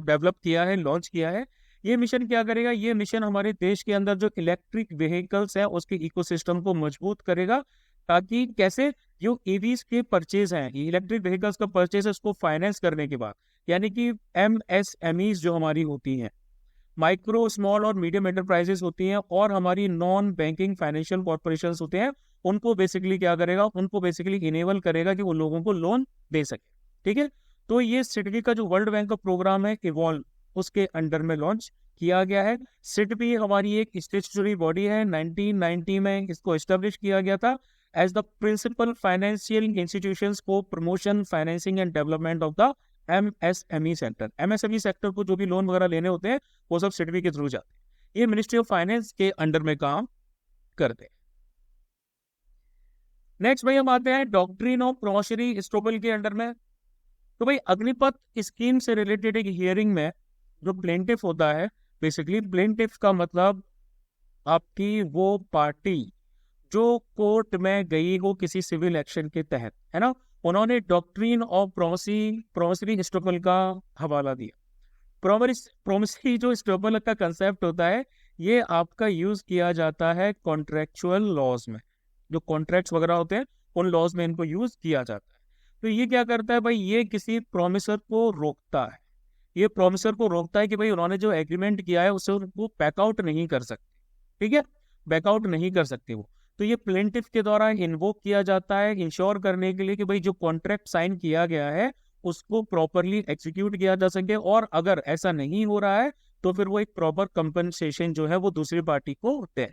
डेवलप किया है, लॉन्च किया है। ये मिशन क्या करेगा? ये मिशन हमारे देश के अंदर जो इलेक्ट्रिक व्हीकल्स है उसके इकोसिस्टम को मजबूत करेगा, ताकि कैसे जो ईवीज के परचेज हैं, इलेक्ट्रिक व्हीकल्स का परचेज है, उसको फाइनेंस करने के बाद, यानी कि MSMEs जो हमारी होती हैं, माइक्रो स्मॉल और मीडियम एंटरप्राइजेस होती हैं, और हमारी नॉन बैंकिंग फाइनेंशियल कॉर्पोरेशंस होते हैं, उनको बेसिकली क्या करेगा? उनको बेसिकली इनेबल करेगा कि वो लोगों को लोन दे सके। ठीक है, तो ये सिडबी का जो वर्ल्ड बैंक का प्रोग्राम है इवॉल्व, उसके अंडर में लॉन्च किया गया है। सिडबी हमारी एक स्टैट्यूटरी बॉडी है, 1990 में इसको एस्टेब्लिश किया गया था as the principal financial institutions for promotion, financing and development of the MSME sector. MSME sector को जो भी लोन वगैरह लेने होते हैं वो सब सिडबी के थ्रू जाते हैं। ये मिनिस्ट्री ऑफ फाइनेंस के अंडर में काम करते हैं। नेक्स्ट भाई हम आते हैं डॉक्ट्रिन ऑफ प्रोमोशरी एस्टोपेल के अंडर में। तो भाई अग्निपथ स्कीम से रिलेटेड एक हियरिंग में जो प्लेंटिफ होता है, बेसिकली प्लेंटिफ का मतलब आपकी वो पार्टी जो कोर्ट में गई हो किसी सिविल एक्शन के तहत, है ना, उन्होंने डॉक्ट्रिन ऑफ प्रोमोशरी एस्टोपेल का हवाला दिया। प्रोमोशरी जो एस्टोपेल का कंसेप्ट होता है, ये आपका यूज किया जाता है कॉन्ट्रेक्चुअल लॉज में, जो कॉन्ट्रैक्ट्स वगैरह होते हैं उन लॉज में इनको यूज किया जाता है। तो ये क्या करता है भाई? ये किसी प्रोमिसर को रोकता है, ये प्रोमिसर को रोकता है कि भाई उन्होंने जो एग्रीमेंट किया है उससे वो बैकआउट नहीं कर सकते। ठीक है, बैकआउट नहीं कर सकते वो। तो ये प्लेंटिफ के द्वारा इन्वोक किया जाता है इंश्योर करने के लिए कि भाई जो कॉन्ट्रैक्ट साइन किया गया है उसको प्रॉपरली एग्जीक्यूट किया जा सके, और अगर ऐसा नहीं हो रहा है तो फिर वो एक प्रॉपर कंपनसेशन जो है वो दूसरी पार्टी को दे।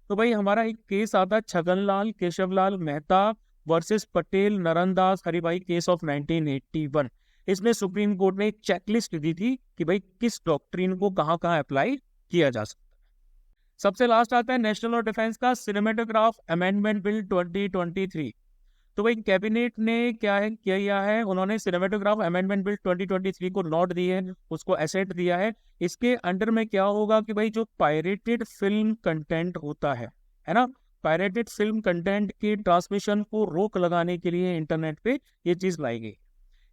तो भाई हमारा एक केस आता है Chhaganlal Keshavlal Mehta versus Patel Narandas Haribhai case of 1981। इसमें सुप्रीम कोर्ट ने एक चेकलिस्ट दी थी कि भाई किस डॉक्ट्रिन को कहाँ कहाँ अप्लाई किया जा सकता है। सबसे लास्ट आता है नेशनल और डिफेंस का सिनेमेटोग्राफ अमेंडमेंट बिल 2023। तो भाई कैबिनेट ने क्या है किया है, उन्होंने सिनेमेटोग्राफ अमेंडमेंट बिल 2023 को नोट दिए है, उसको एसेट दिया है। इसके अंडर में क्या होगा कि भाई जो पायरेटेड फिल्म कंटेंट होता है ना, पायरेटेड फिल्म कंटेंट की ट्रांसमिशन को रोक लगाने के लिए इंटरनेट पे ये चीज लाई गई।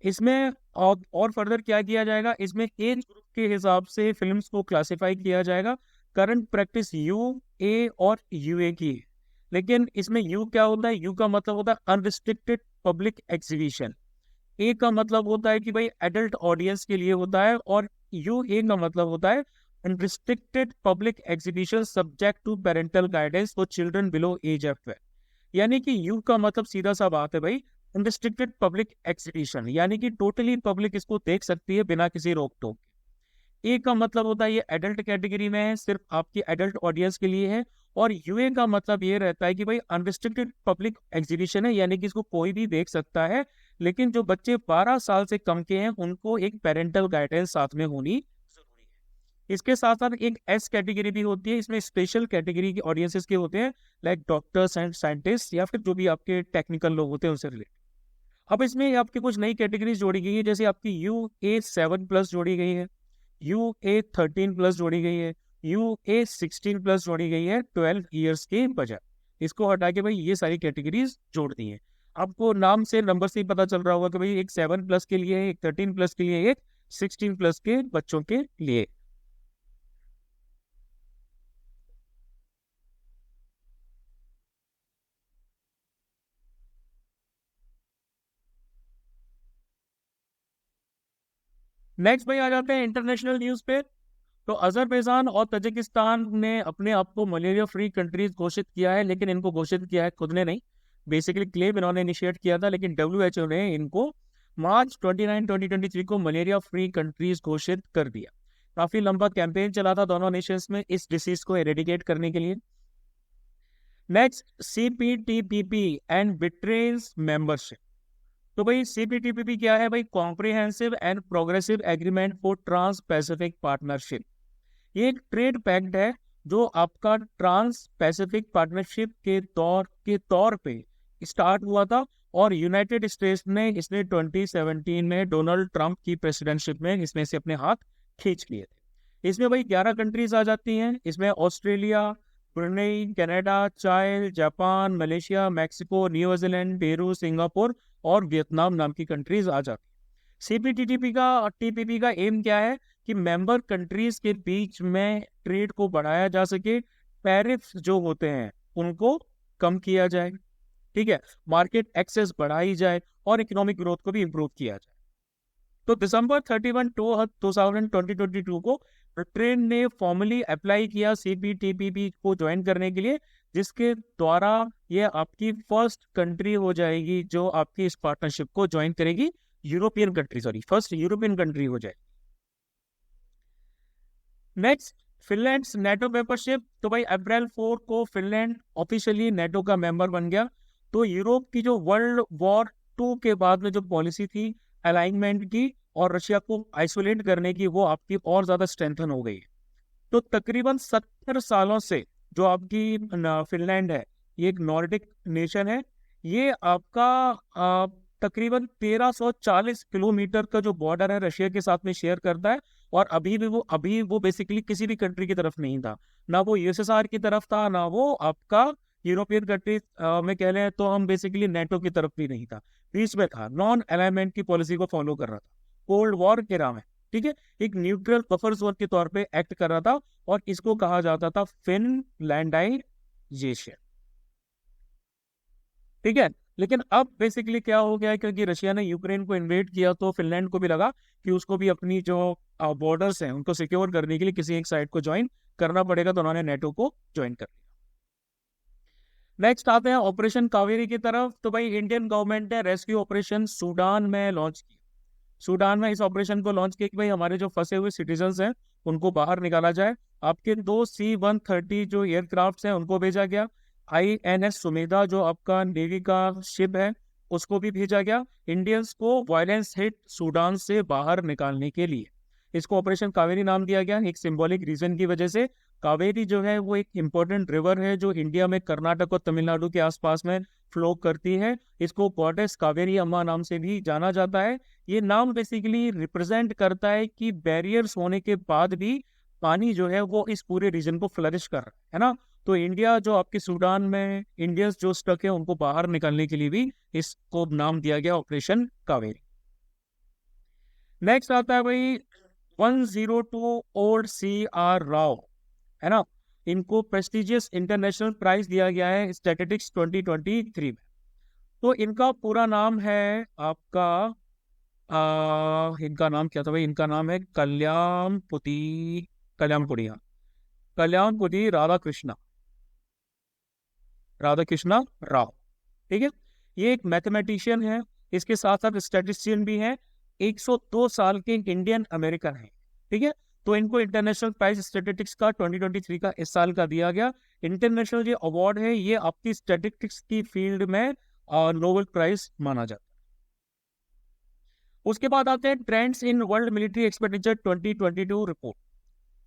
इसमें और फर्दर क्या किया जाएगा? इसमें एज ग्रुप के हिसाब से फिल्म्स को क्लासिफाई किया जाएगा। करंट प्रैक्टिस UA और UA की है, लेकिन इसमें यू क्या होता है? यू का मतलब होता है अनरिस्ट्रिक्टेड पब्लिक एग्जीबिशन। ए का मतलब होता है कि भाई एडल्ट ऑडियंस के लिए होता है, और UA का मतलब होता है unrestricted public exhibition subject to parental guidance for children below age of 12। यानी कि यू का मतलब सीधा सा बात है भाई अनरिस्ट्रिक्टेड पब्लिक एग्जीबिशन, यानी कि टोटली पब्लिक इसको देख सकती है बिना किसी रोक टोक। ए का मतलब होता है ये एडल्ट कैटेगरी में है, सिर्फ आपकी एडल्ट ऑडियंस के लिए है। और UA का मतलब ये रहता है कि भाई अनरिस्ट्रिक्टेड पब्लिक एग्जीबिशन है, यानी कि इसको कोई भी देख सकता है, लेकिन जो बच्चे 12 साल से कम के हैं उनको एक पेरेंटल गाइडेंस साथ में होनी जरूरी है। इसके साथ साथ एक एस कैटेगरी भी होती है, इसमें स्पेशल कैटेगरी के ऑडियंसेस के होते हैं, लाइक डॉक्टर्स एंड साइंटिस्ट या फिर जो भी आपके टेक्निकल लोग होते हैं उनसे रिलेटेड। अब इसमें आपकी कुछ नई कैटेगरीज जोड़ी गई है, जैसे आपकी UA7+ जोड़ी गई है, UA13+ जोड़ी गई है, UA16+ जोड़ी गई है 12 ईयर्स के बजाय। इसको हटा के भाई ये सारी कैटेगरीज जोड़ दी है। आपको नाम से नंबर से ही पता चल रहा होगा कि भाई एक 7+ के लिए, एक 13+ के लिए, एक 16+ के बच्चों के लिए। नेक्स्ट भाई आ जाते हैं इंटरनेशनल न्यूज पे। तो अजरबैजान और तजिकिस्तान ने अपने आप को मलेरिया फ्री कंट्रीज घोषित किया है, लेकिन इनको घोषित किया है खुद ने नहीं, बेसिकली क्लेम इन्होंने इनिशिएट किया था, लेकिन WHO ने इनको मार्च 29 2023 को मलेरिया फ्री कंट्रीज घोषित कर दिया। काफी लंबा कैंपेन चला था दोनों नेशंस में इस डिसीज को एरेडिकेट करने के लिए। Next, CPTPP and Britain's membership. तो भाई CPTPP क्या है भाई? Comprehensive and progressive agreement for trans Pacific partnership. ये एक ट्रेड पैक्ट है जो आपका ट्रांस पैसिफिक पार्टनरशिप के तौर पे स्टार्ट हुआ था, और यूनाइटेड स्टेट्स ने इसने 2017 में डोनाल्ड ट्रंप की प्रेसिडेंटशिप में इसमें से अपने हाथ खींच लिए थे। इसमें भाई 11 कंट्रीज आ जाती हैं। इसमें ऑस्ट्रेलिया, ब्रुनेई, कनाडा, चाइल, Japan, Malaysia, Mexico, New Zealand, Peru, Singapore और वियतनाम नाम की कंट्रीज आ जाती हैं। टीपीपी का एम क्या है कि मेंबर कंट्रीज के बीच में ट्रेड को बढ़ाया जा सके, टैरिफ जो होते हैं उनको कम किया जाए, ठीक है, मार्केट एक्सेस बढ़ाई जाए और इकोनॉमिक ग्रोथ को भी इंप्रूव किया जाए। तो दिसंबर 31 2022 को ब्रिटेन ने फॉर्मली अप्लाई किया CPTPP को ज्वाइन करने के लिए, जिसके द्वारा ये आपकी फर्स्ट कंट्री हो जाएगी जो आपकी इस पार्टनरशिप को ज्वाइन करेगी। European country, sorry, first European country हो जाए। Next, Finland NATO membership. तो भाई अप्रैल 4 को फिनलैंड ऑफिशियली नेटो का मेंबर बन गया। तो यूरोप की जो वर्ल्ड वॉर 2 के बाद में जो पॉलिसी थी अलाइनमेंट की और रशिया को आइसोलेट करने की, वो आपकी और ज्यादा स्ट्रेंथन हो गई। तो तकरीबन 70 सालों से जो आपकी फिनलैंड है, ये एक नॉर्डिक नेशन है। ये आपका तकरीबन 1340 किलोमीटर का जो बॉर्डर है रशिया के साथ में शेयर करता है, और अभी वो बेसिकली किसी भी कंट्री की तरफ नहीं था, ना वो USSR की तरफ था, ना वो आपका यूरोपियन कंट्री में कह लें तो हम बेसिकली नेटो की तरफ भी नहीं था, बीच में था, नॉन अलाइनमेंट की पॉलिसी को फॉलो कर रहा था, कोल्ड वॉर के राह में, ठीक है, एक न्यूट्रल बफर जोन के तौर पे एक्ट कर रहा था, और इसको कहा जाता था फिनलैंडाइजेशन, ठीक है। लेकिन अब बेसिकली क्या हो गया है, क्योंकि रशिया ने यूक्रेन को इन्वेड किया, तो फिनलैंड को भी लगा कि उसको भी अपनी जो बॉर्डर्स हैं उनको सिक्योर करने के लिए किसी एक साइड को ज्वाइन करना पड़ेगा, तो उन्होंने नेटो को ज्वाइन कर लिया। नेक्स्ट आते हैं ऑपरेशन कावेरी की तरफ। तो भाई इंडियन गवर्नमेंट ने रेस्क्यू ऑपरेशन सूडान में लॉन्च किया। सूडान में इस ऑपरेशन को लॉन्च किया कि भाई हमारे जो फंसे हुए सिटीजन्स हैं उनको बाहर निकाला जाए। आपके 2 C-130 जो एयरक्राफ्ट हैं उनको भेजा गया। INS सुमेधा जो आपका नेवी का शिप है उसको भी भेजा गया, इंडियंस को वायलेंस हिट सूडान से बाहर निकालने के लिए। इसको ऑपरेशन कावेरी नाम दिया गया, एक सिंबॉलिक रीजन की वजह से। कावेरी जो है वो एक इंपॉर्टेंट रिवर है जो इंडिया में कर्नाटक और तमिलनाडु के आसपास में फ्लो करती है। इसको गॉडेस कावेरी अम्मा नाम से भी जाना जाता है। ये नाम बेसिकली रिप्रेजेंट करता है कि बैरियर्स होने के बाद भी पानी जो है वो इस पूरे रीजन को फ्लरिश कर रहा है ना। तो इंडिया जो आपके सूडान में इंडियंस जो स्टक है उनको बाहर निकालने के लिए भी इसको नाम दिया गया ऑपरेशन कावेरी। नेक्स्ट आता है भाई 102 ओल्ड CR राव, है ना, इनको प्रेस्टिजियस इंटरनेशनल प्राइज दिया गया है स्टैटिस्टिक्स 2023 में। तो इनका पूरा नाम है आपका इनका नाम क्या था भाई? इनका नाम है कल्याणपुरी, हाँ, कल्याणपुरी राधा कृष्णा राव, ठीक है। ये एक मैथमेटिशियन है, इसके साथ साथ स्टैटिस्टिशियन भी है, 102 साल के इंडियन अमेरिकन है, ठीक है। तो इनको इंटरनेशनल प्राइज स्टैटिस्टिक्स का 2023 का इस साल का दिया गया। इंटरनेशनल ये अवार्ड है, ये आपकी स्टैटिस्टिक्स की फील्ड में नोबेल प्राइज माना जाता है। उसके बाद आते हैं trends in world military expenditure 2022 report.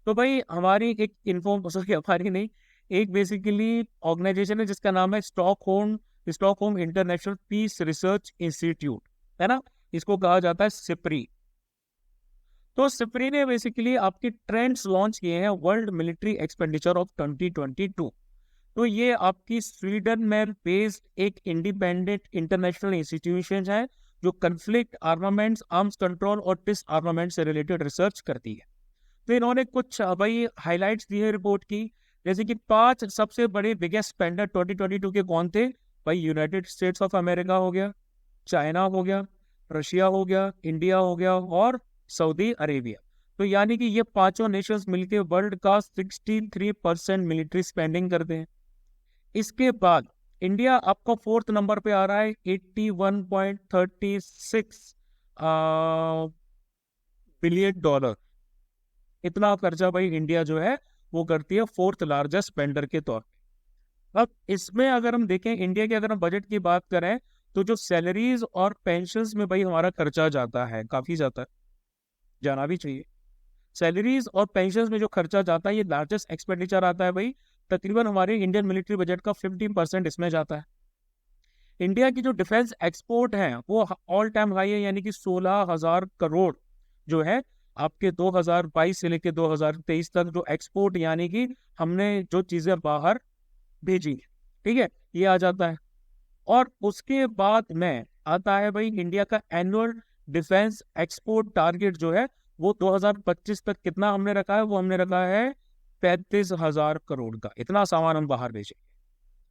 तो भाई हमारी एक इन्फॉर्म सॉरी हमारी नहीं, एक बेसिकली ऑर्गेनाइजेशन है जिसका नाम है Stockholm International Peace Research Institute, है ना, इसको कहा जाता है सिप्री। तो सिप्री ने बेसिकली आपकी ट्रेंड्स लॉन्च किए हैं वर्ल्ड मिलिट्री एक्सपेंडिचर ऑफ 2022। तो ये आपकी स्वीडन में बेस्ड एक इंडिपेंडेंट इंटरनेशनल इंस्टीट्यूशन है जो कन्फ्लिक्ट आर्मामेंट्स, आर्म्स कंट्रोल और डिस आर्मामेंट से रिलेटेड रिसर्च करती है। तो इन्होंने कुछ भाई हाइलाइट्स दी है रिपोर्ट की, जैसे कि 5 सबसे बड़े बिगेस्ट स्पेंडर 2022 के कौन थे भाई। यूनाइटेड स्टेट्स ऑफ अमेरिका हो गया, चाइना हो गया, रशिया हो गया, इंडिया हो गया और सऊदी अरेबिया। तो यानी कि ये पांचों नेशंस मिलके वर्ल्ड का 63% मिलिट्री स्पेंडिंग करते हैं। इसके बाद इंडिया आपका 4th नंबर पे आ रहा है 81.36 बिलियन डॉलर। इतना खर्चा भाई इंडिया जो है वो करती है 4th लार्जेस्ट स्पेंडर के तौर पे। अब इसमें अगर हम देखें इंडिया के, अगर हम बजट की बात करें तो जो सैलरीज और पेंशन्स में भाई हमारा खर्चा जाता है, काफी जाता है, जाना भी चाहिए। सैलरीज और पेंशन्स में जो खर्चा जाता है ये लार्जेस्ट एक्सपेंडिचर आता है भाई। तकरीबन हमारे इंडियन मिलिट्री बजट का 15% इसमें जाता है। इंडिया की जो डिफेंस एक्सपोर्ट है वो ऑल टाइम हाई है, यानी कि 16,000 करोड़ जो है आपके 2022 से लेकर 2023 तक जो एक्सपोर्ट, यानी कि हमने जो चीजें बाहर भेजी, ठीक है, ये आ जाता है। और उसके बाद में आता है भाई इंडिया का एनुअल डिफेंस एक्सपोर्ट टारगेट जो है वो 2025 तक कितना हमने रखा है, वो हमने रखा है 35,000 करोड़ का। इतना सामान हम बाहर बेचेंगे,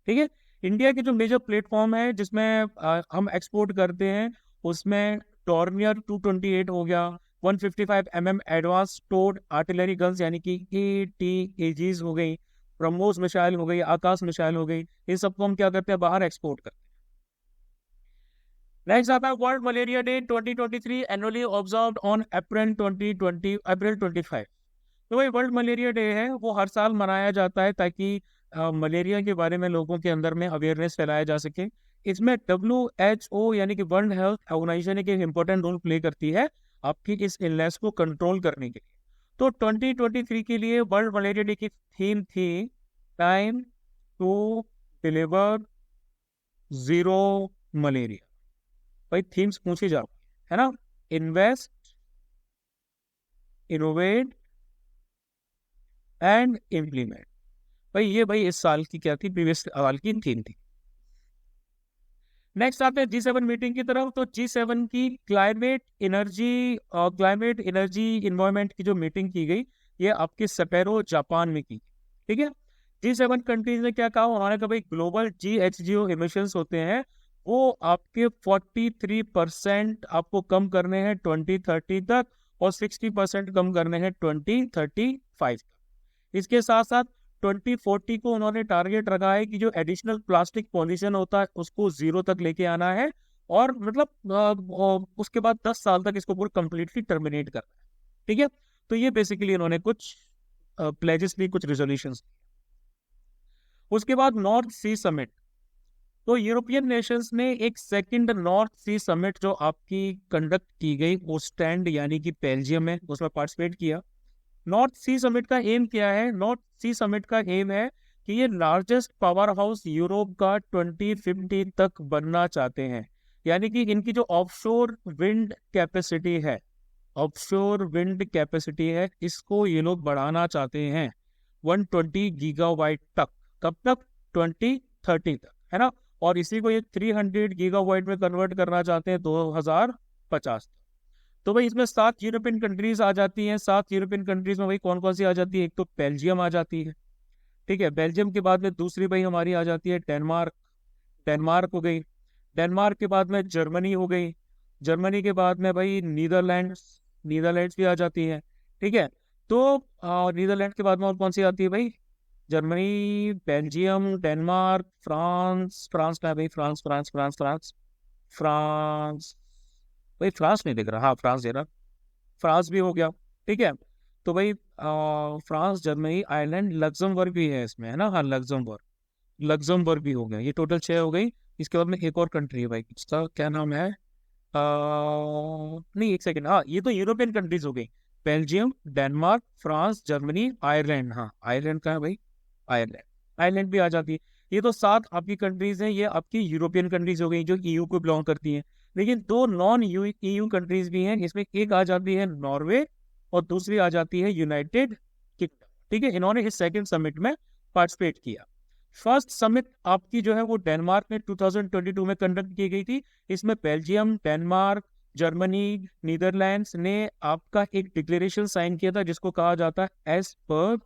ठीक है। इंडिया के जो मेजर प्लेटफॉर्म है जिसमें हम एक्सपोर्ट करते हैं उसमें टॉर्नियर 228 हो गया, 155 एडवांस टोड आर्टिलरी गन्स यानी कि ATAGs हो गई, ब्रह्मोस मिसाइल हो गई, आकाश मिसाइल हो गई, इन सबको हम क्या करते हैं बाहर एक्सपोर्ट करते हैं। नेक्स्ट आता है world Malaria day 2023 annually observed on April 25। तो भाई वर्ल्ड मलेरिया डे है वो हर साल मनाया जाता है ताकि मलेरिया के बारे में लोगों के अंदर में अवेयरनेस फैलाया जा सके। इसमें WHO यानी कि वर्ल्ड हेल्थ ऑर्गेनाइजेशन एक इम्पोर्टेंट रोल प्ले करती है आपकी इस इलनेस को कंट्रोल करने के लिए। तो 2023 के लिए वर्ल्ड मलेरिया डे की थीम थी time to deliver zero malaria. भाई थीम्स पूछी जा है ना, इन्वेस्ट, इनोवेट एंड इम्प्लीमेंट। भाई ये भाई इस साल की क्या थी, प्रीवियस साल की थीम थी। नेक्स्ट आते हैं G7 मीटिंग की तरफ। तो G7 की क्लाइमेट एनर्जी इन्वायरमेंट की जो मीटिंग की गई ये आपके सपेरो जापान में की, ठीक है। G7 कंट्रीज ने क्या कहा, उन्होंने कहा भाई ग्लोबल GHGO इमिशंस होते हैं वो आपके 43% आपको कम करने हैं 2030 तक और 60% कम करने हैं 2035 तक। इसके साथ साथ 2040 को उन्होंने टारगेट रखा है कि जो एडिशनल प्लास्टिक पॉल्यूशन होता है उसको 0 तक लेके आना है और मतलब उसके बाद 10 साल तक इसको पूरा कंप्लीटली टर्मिनेट करना है, ठीक है। तो ये बेसिकली इन्होंने कुछ प्लेजेस ली, कुछ रिजोल्यूशंस। उसके बाद नॉर्थ सी समिट। तो यूरोपियन नेशंस ने एक सेकंड नॉर्थ सी समिट जो आपकी कंडक्ट की गई ओस्टेंड यानी कि बेल्जियम में, उसमें पार्टिसिपेट किया। नॉर्थ सी समिट का एम क्या है, नॉर्थ सी समिट का एम है कि ये लार्जेस्ट पावर हाउस यूरोप का 2050 तक बनना चाहते हैं। यानी कि इनकी जो ऑफशोर विंड कैपेसिटी है, ऑफशोर विंड कैपेसिटी है, इसको ये लोग बढ़ाना चाहते हैं 120 गीगावाट तक। कब तक, 2030 तक, है ना। और इसी को ये 300 गीगावाट में कन्वर्ट करना चाहते हैं 2050। तो भाई इसमें 7 यूरोपियन कंट्रीज आ जाती हैं। 7 यूरोपियन कंट्रीज में भाई कौन कौन सी आ जाती है, एक तो बेल्जियम आ जाती है, ठीक है। बेल्जियम के बाद में दूसरी भाई हमारी आ जाती है डेनमार्क, डेनमार्क हो गई। डेनमार्क के बाद में जर्मनी हो गई, जर्मनी के बाद में भाई नीदरलैंड्स, नीदरलैंड्स भी आ जाती है, ठीक है। तो नीदरलैंड के बाद में और कौन सी आती है भाई, Germany, Belgium, Denmark, France, France का है भाई, France France France France France, भाई फ्रांस नहीं दिख रहा, हाँ फ्रांस दे रहा, फ्रांस भी हो गया, ठीक है। तो भाई फ्रांस, जर्मनी, आयरलैंड, लग्जमबर्ग भी है इसमें, है ना, हाँ लग्जमबर्ग, लग्जमबर्ग भी हो गया। ये टोटल 6 हो गई। इसके बाद में एक और कंट्री है भाई, इसका क्या नाम है, नहीं एक सेकेंड, हाँ ये तो यूरोपियन कंट्रीज हो गई। Belgium, Denmark, France, Germany, Ireland. हाँ, आयरलैंड का है भाई, आयरलैंड, आयरलैंड भी आ जाती है। ये तो 7 आपकी कंट्रीज हैं, ये आपकी यूरोपियन कंट्रीज हो गई जो ईयू को बिलोंग करती हैं। लेकिन 2 नॉन ईयू कंट्रीज भी हैं, इसमें एक आ जाती है नॉर्वे और दूसरी आ जाती है यूनाइटेड किंगडम। ठीक है, इन्होंने इस सेकंड समिट में पार्टिसिपेट किया। फर्स्ट समिट आपकी जो है वो डेनमार्क में 2022 में कंडक्ट की गई थी। इसमें बेल्जियम, डेनमार्क, जर्मनी, नीदरलैंड्स ने आपका एक डिक्लेरेशन साइन किया था जिसको कहा जाता है एसबर्ग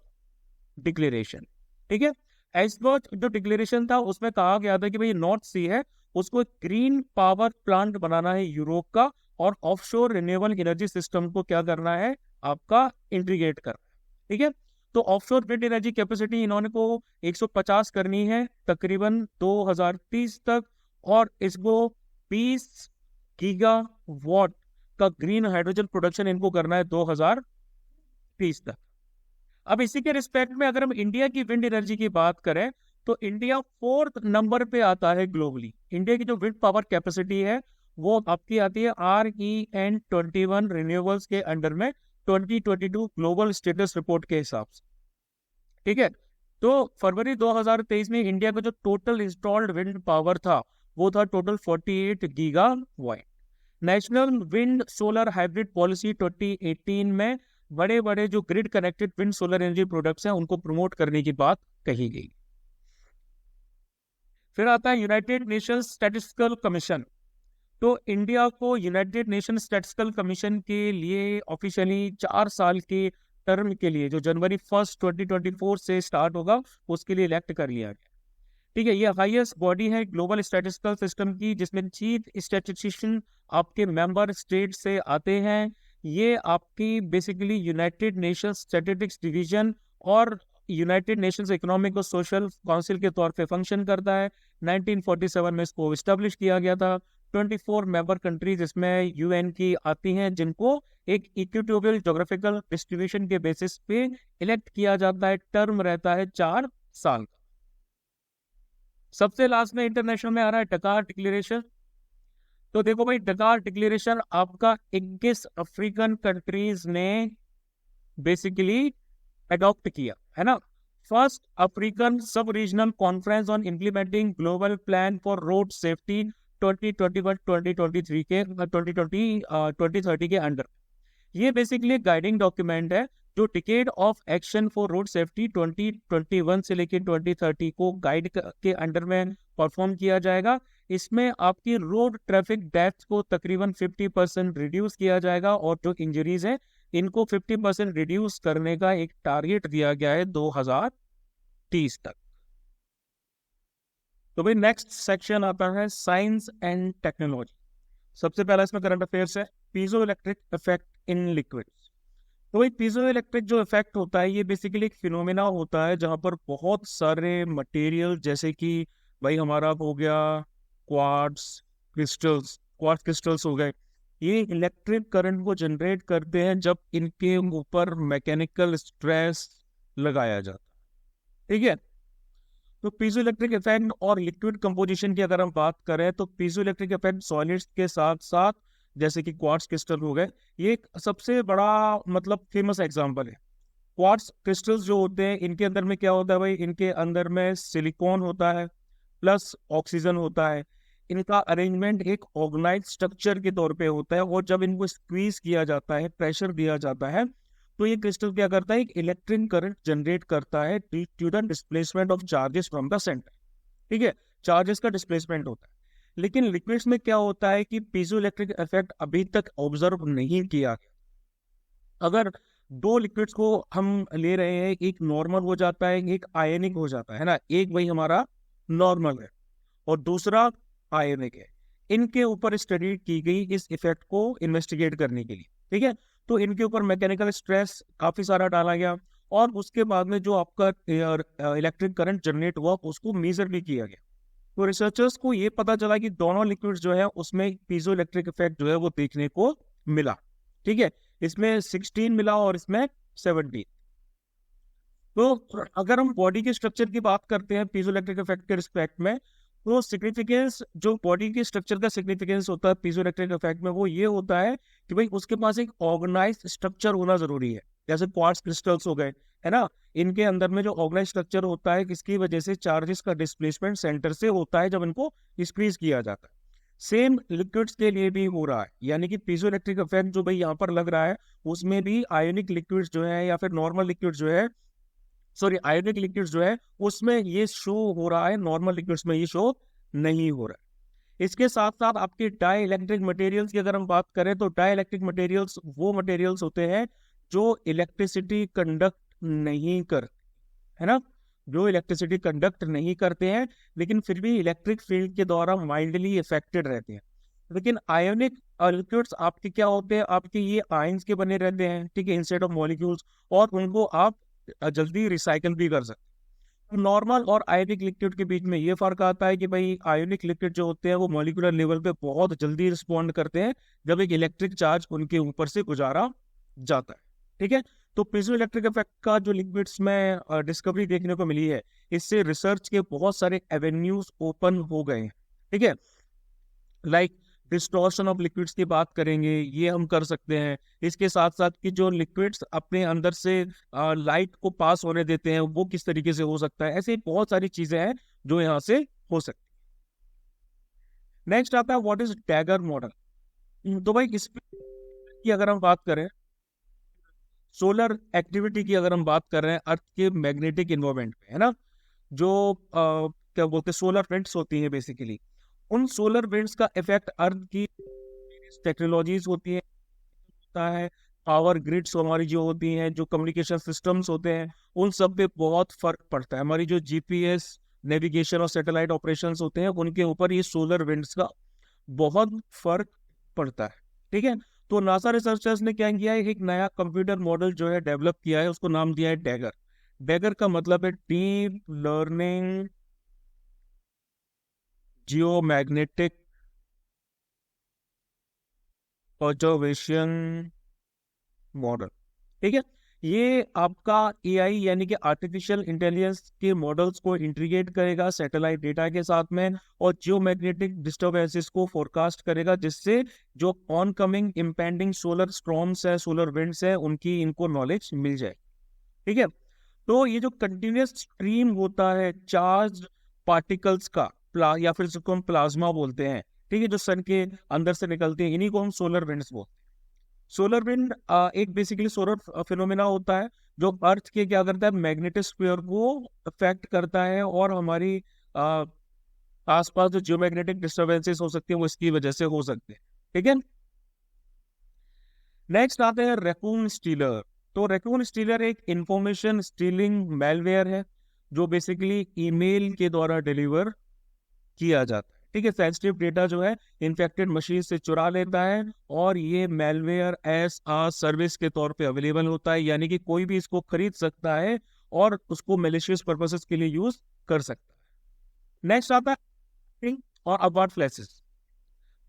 डिक्लेरेशन। ठीक है, एसबर्ग जो डिक्लेरेशन था उसमें कहा गया था कि भाई नॉर्थ सी है, उसको ग्रीन पावर प्लांट बनाना है यूरोप का, और ऑफशोर रिन्यूएबल एनर्जी सिस्टम को क्या करना है, आपका इंटीग्रेट करना है। ठीक है, तो ऑफशोर विंड एनर्जी कैपेसिटी इन्होंने को 150 करनी है तकरीबन 2030 तक, और इसको 20 गीगावाट का ग्रीन हाइड्रोजन प्रोडक्शन इनको करना है 2030 तक। अब इसी के रिस्पेक्ट में अगर हम इंडिया की विंड एनर्जी की बात करें तो इंडिया 4th नंबर पे आता है ग्लोबली। इंडिया की जो विंड पावर कैपेसिटी है वो आपकी आती है REN21 रिन्यूएबल्स के अंडर में 2022 ग्लोबल स्टेटस रिपोर्ट के हिसाब से। ठीक है, तो फरवरी 2023 में इंडिया का जो टोटल इंस्टॉल्ड विंड पावर था वो था total 48 gigawatt. National wind solar hybrid policy 2018 में बड़े बड़े जो grid connected wind solar energy products हैं उनको प्रमोट करने की बात कही गई। फिर आता है यूनाइटेड नेशंस स्टैटिस्टिकल कमीशन। तो इंडिया को यूनाइटेड नेशन स्टैटिस्टिकल कमीशन के लिए ऑफिशियली 4 साल के टर्म के लिए जो जनवरी 1 2024 से स्टार्ट होगा उसके लिए इलेक्ट कर लिया गया। ठीक है, ये हाईएस्ट बॉडी है ग्लोबल स्टैटिस्टिकल सिस्टम की, जिसमें चीफ स्टैटिस्टिशियन आपके मेंबर स्टेट से आते हैं। ये आपकी basically United Nations statistics division और यूनाइटेड नेशंस इकोनॉमिक और सोशल काउंसिल के तौर पे फंक्शन करता है। 1947 में इसको एस्टेब्लिश किया गया था। 24 मेंबर कंट्रीज इसमें यूएन की आती हैं, जिनको एक इक्विटोरियल ज्योग्राफिकल डिस्ट्रीब्यूशन के बेसिस पे इलेक्ट किया जाता है। टर्म रहता है 4 साल का। सबसे लास्ट में इंटरनेशनल में आ रहा है डकार डिक्लेरेशन। तो देखो भाई, डकार डिक्लेरेशन आपका 21 अफ्रीकन कंट्रीज ने बेसिकली अडॉप्ट किया है ना। फर्स्ट अफ्रीकन सब regional conference on implementing global plan for road safety 2021-2023 के 2030 के अंडर। ये बेसिकली गाइडिंग डॉक्यूमेंट है जो decade of action for road safety 2021 से लेकर 2030 को गाइड के अंडर में परफॉर्म किया जाएगा। इसमें आपकी रोड ट्रैफिक डेथ को तकरीबन 50% रिड्यूस किया जाएगा, और जो इंजरीज हैं इनको 50% रिड्यूस करने का एक टारगेट दिया गया है 2030 तक। तो भाई नेक्स्ट सेक्शन आता है साइंस एंड टेक्नोलॉजी। सबसे पहला इसमें करंट अफेयर्स है, piezo electric effect in liquids. तो भाई पीजो इलेक्ट्रिक जो इफेक्ट होता है ये बेसिकली एक फिनोमेना होता है जहां पर बहुत सारे मटेरियल जैसे कि भाई हमारा हो गया क्वार्ट्ज क्रिस्टल्स हो गए, ये इलेक्ट्रिक करंट को जनरेट करते हैं जब इनके ऊपर मैकेनिकल स्ट्रेस लगाया जाता है। ठीक है, तो पीजो इलेक्ट्रिक इफेक्ट और लिक्विड कंपोजिशन की अगर हम बात करें तो पीजो इलेक्ट्रिक इफेक्ट सॉलिड्स के साथ साथ जैसे कि क्वार्ट्ज क्रिस्टल हो गए, ये एक सबसे बड़ा मतलब फेमस एग्जांपल है। क्वार्ट्ज क्रिस्टल्स जो होते हैं इनके अंदर में क्या होता है भाई, इनके अंदर में सिलिकॉन होता है प्लस ऑक्सीजन होता है। इनका अरेंजमेंट एक ऑर्गेनाइज स्ट्रक्चर के तौर पे होता है, और जब इनको स्क्वीज किया जाता है, प्रेशर दिया जाता है, तो ये क्रिस्टल क्या करता है, एक इलेक्ट्रिक करंट जनरेट करता है due to the displacement of charges from the centre. ठीक है, चार्जेस का डिस्प्लेसमेंट होता है। लेकिन लिक्विड्स में क्या होता है कि पीजो इलेक्ट्रिक इफेक्ट अभी तक ऑब्जर्व नहीं किया गया। अगर 2 लिक्विड्स को हम ले रहे हैं, एक नॉर्मल हो जाता है, एक आयनिक हो जाता है ना, एक वही हमारा नॉर्मल है और दूसरा आयनिक है, इनके ऊपर स्टडी की गई इस इफेक्ट को इन्वेस्टिगेट करने के लिए। ठीक है, तो इनके ऊपर मैकेनिकल स्ट्रेस काफी सारा डाला गया, और उसके बाद में जो आपका इलेक्ट्रिक करंट जनरेट हुआ उसको मेजर भी किया गया। तो रिसर्चर्स को ये पता चला कि दोनों लिक्विड्स जो है उसमें पीजो इलेक्ट्रिक इफेक्ट जो है वो देखने को मिला। ठीक है, इसमें 16 मिला और इसमें 17। तो अगर हम बॉडी के स्ट्रक्चर की बात करते हैं पीजो इलेक्ट्रिक इफेक्ट के रिस्पेक्ट में, तो सिग्निफिकेंस जो बॉडी के स्ट्रक्चर का सिग्निफिकेंस होता है पीजोइलेक्ट्रिक इफेक्ट में, वो ये होता है कि भाई उसके पास एक ऑर्गेनाइज्ड स्ट्रक्चर होना जरूरी है। जैसे क्वार्ट्ज क्रिस्टल्स हो गए, है ना, इनके अंदर में जो ऑर्गेनाइज स्ट्रक्चर होता है, किसकी वजह से, चार्जेस का डिस्प्लेसमेंट सेंटर से होता है जब इनको स्क्वीज किया जाता है। सेम लिक्विड्स के लिए भी हो रहा है, यानी कि पीजोइलेक्ट्रिक इफेक्ट जो भाई यहाँ पर लग रहा है, उसमें भी आयोनिक लिक्विड्स जो है या फिर नॉर्मल लिक्विड्स जो है, सॉरी आयोनिक लिक्विड्स जो है उसमें ये शो हो रहा है, नॉर्मल लिक्विड्स में ये शो नहीं हो रहा है। इसके साथ साथ आपके डाई इलेक्ट्रिक मटेरियल्स की अगर हम बात करें, तो डाई इलेक्ट्रिक मटेरियल्स वो मटेरियल्स होते हैं जो इलेक्ट्रिसिटी कंडक्ट नहीं कर, है ना, जो इलेक्ट्रिसिटी कंडक्ट नहीं करते हैं लेकिन फिर भी इलेक्ट्रिक फील्ड के द्वारा माइल्डली इफेक्टेड रहते हैं। लेकिन आयोनिक लिक्विड्स आपके क्या होते हैं, आपके ये आयंस के बने रहते हैं, ठीक है, इंस्टेड ऑफ मॉलिक्यूल्स, और उनको आप जल्दी रिसाइकल भी कर सकते हैं। नॉर्मल और आयोनिक लिक्विड के बीच में ये फर्क आता है कि भाई आयोनिक लिक्विड जो होते हैं वो मॉलिक्यूलर लेवल पे बहुत जल्दी रिस्पॉन्ड करते हैं जब एक इलेक्ट्रिक चार्ज उनके ऊपर से गुजारा जाता है, ठीक है। तो पीजो इलेक्ट्रिक इफेक्ट का जो लिक्विड्स में डिस्कवरी देखने को मिली है, इससे रिसर्च के बहुत सारे एवेन्यूज ओपन हो गए हैं, ठीक है। लाइक डिस्टॉर्शन ऑफ लिक्विड्स की बात करेंगे, ये हम कर सकते हैं। इसके साथ साथ कि जो लिक्विड्स अपने अंदर से लाइट को पास होने देते हैं, वो किस तरीके से हो सकता है, ऐसे बहुत सारी चीजें हैं जो यहाँ से हो सकती है। नेक्स्ट आता है व्हाट इज डैगर मॉडल। तो भाई इस की अगर हम बात करें, सोलर एक्टिविटी की अगर हम बात कर रहे हैं अर्थ के मैग्नेटिक इन्वायरमेंट में, है ना, जो क्या बोलते हैं सोलर विंड्स होती है बेसिकली, उन सोलर विंड्स का इफेक्ट अर्थ की टेक्नोलॉजीज होती है, पावर ग्रिड्स हमारी जो होती हैं, जो कम्युनिकेशन सिस्टम्स होते हैं, उन सब पे बहुत फर्क पड़ता है। हमारी जो जीपीएस नेविगेशन और सैटेलाइट ऑपरेशंस होते हैं, उनके ऊपर ये सोलर विंड्स का बहुत फर्क पड़ता है, ठीक है। तो नासा रिसर्चर्स ने क्या किया है, एक नया कंप्यूटर मॉडल जो है डेवलप किया है, उसको नाम दिया है डैगर। डैगर का मतलब है deep learning geomagnetic observation model, ठीक है। ये आपका एआई यानी कि आर्टिफिशियल इंटेलिजेंस के मॉडल्स को इंटीग्रेट करेगा सैटेलाइट डेटा के साथ में, और जियोमैग्नेटिक डिस्टर्बेंसेस को फोरकास्ट करेगा, जिससे जो on coming impending solar storms है, सोलर विंड्स है, उनकी इनको नॉलेज मिल जाए, ठीक है। तो ये जो कंटिन्यूस स्ट्रीम होता है चार्ज पार्टिकल्स का, या फिर जिसको हम प्लाज्मा बोलते हैं, ठीक है, जो सन के अंदर से निकलते हैं, इन्हीं को हम सोलर विंड्स बोलते हैं। सोलर विंड एक बेसिकली सोलर फिनोमेना होता है जो अर्थ के क्या करता है, मैग्नेटोस्फीयर को अफेक्ट करता है, और हमारी आसपास जो जियोमैग्नेटिक डिस्टर्बेंसेस हो सकती है वो इसकी वजह से हो सकते हैं, ठीक है। नेक्स्ट आते हैं रैकून स्टीलर। तो रैकून स्टीलर एक इंफॉर्मेशन स्टीलिंग मैलवेयर है जो बेसिकली ईमेल के द्वारा डिलीवर किया जाता है, ठीक है। सेंसिटिव डेटा जो है इन्फेक्टेड मशीन से चुरा लेता है, और ये मेलवेयर एज आ सर्विस के तौर पे अवेलेबल होता है, यानी कि कोई भी इसको खरीद सकता है और उसको मेलिशियस पर्पसेस के लिए यूज कर सकता है। नेक्स्ट आता है और अपवार्ड फ्लैशेस।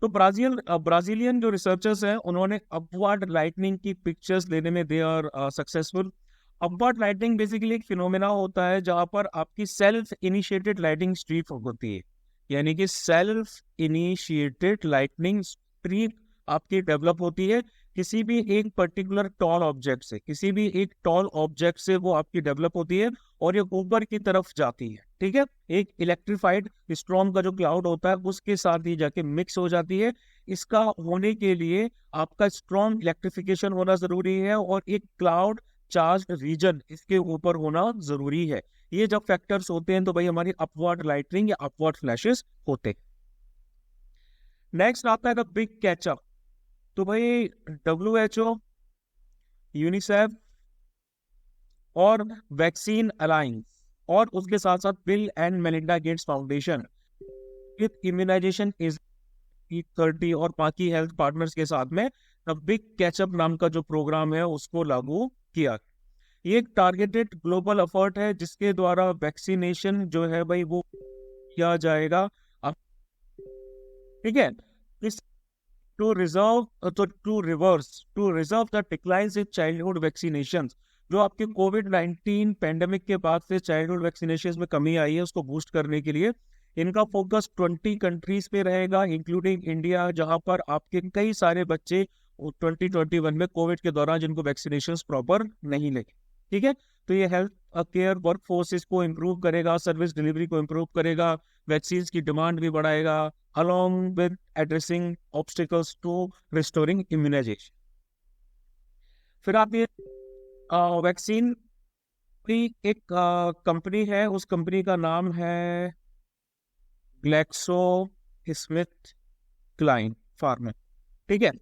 तो ब्राजीलियन जो रिसर्चर्स हैं, उन्होंने अपवार्ड लाइटनिंग की पिक्चर्स लेने में they are successful. Upward lightning basically एक फिनोमेना होता है जहां पर आपकी सेल्फ इनिशिएटेड लाइटिंग स्ट्रीक होती है, यानी कि सेल्फ इनिशिएटेड लाइटनिंग स्ट्रीक आपकी डेवलप होती है किसी भी एक पर्टिकुलर टॉल ऑब्जेक्ट से, किसी भी एक टॉल ऑब्जेक्ट से वो आपकी डेवलप होती है, और ये ऊपर की तरफ जाती है, ठीक है। एक इलेक्ट्रिफाइड स्ट्रॉम का जो क्लाउड होता है उसके साथ ही जाके मिक्स हो जाती है। इसका होने के लिए आपका स्ट्रॉन्ग इलेक्ट्रिफिकेशन होना जरूरी है, और एक क्लाउड चार्ज रीजन इसके ऊपर होना जरूरी है। ये जब फैक्टर्स होते हैं तो भाई हमारी अपवर्ड लाइटनिंग या अपवर्ड फ्लैशेस होते हैं। नेक्स्ट आता है द बिग कैचअप। तो भाई WHO, यूनिसेफ और वैक्सीन अलायंस, और उसके साथ साथ Bill and Melinda Gates Foundation with immunisation is 30 और बाकी हेल्थ पार्टनर्स के साथ में द बिग कैचअप नाम का जो प्रोग्राम है उसको लागू किया। ये एक टारगेटेड ग्लोबल एफर्ट है जिसके द्वारा वैक्सीनेशन जो है भाई वो किया जाएगा, ठीक है। Is to reserve to reserve the declines in childhood vaccinations. जो आपके कोविड-19 पेंडेमिक के बाद से चाइल्डहुड वैक्सीनेशन में कमी आई है उसको बूस्ट करने के लिए इनका फोकस 20 कंट्रीज पे रहेगा इंक्लूडिंग इंडिया, जहां पर आपके कई सारे बच्चे 2021 में कोविड के दौरान जिनको वैक्सीनेशन प्रॉपर नहीं लगे। ठीक है, तो ये हेल्थ केयर वर्क फोर्सेस को इम्प्रूव करेगा, सर्विस डिलीवरी को इम्प्रूव करेगा, वैक्सीन की डिमांड भी बढ़ाएगा, along with addressing obstacles to restoring immunization। फिर आप ये वैक्सीन की एक कंपनी है, उस कंपनी का नाम है ग्लैक्सो स्मिथ क्लाइन फार्मा। ठीक है,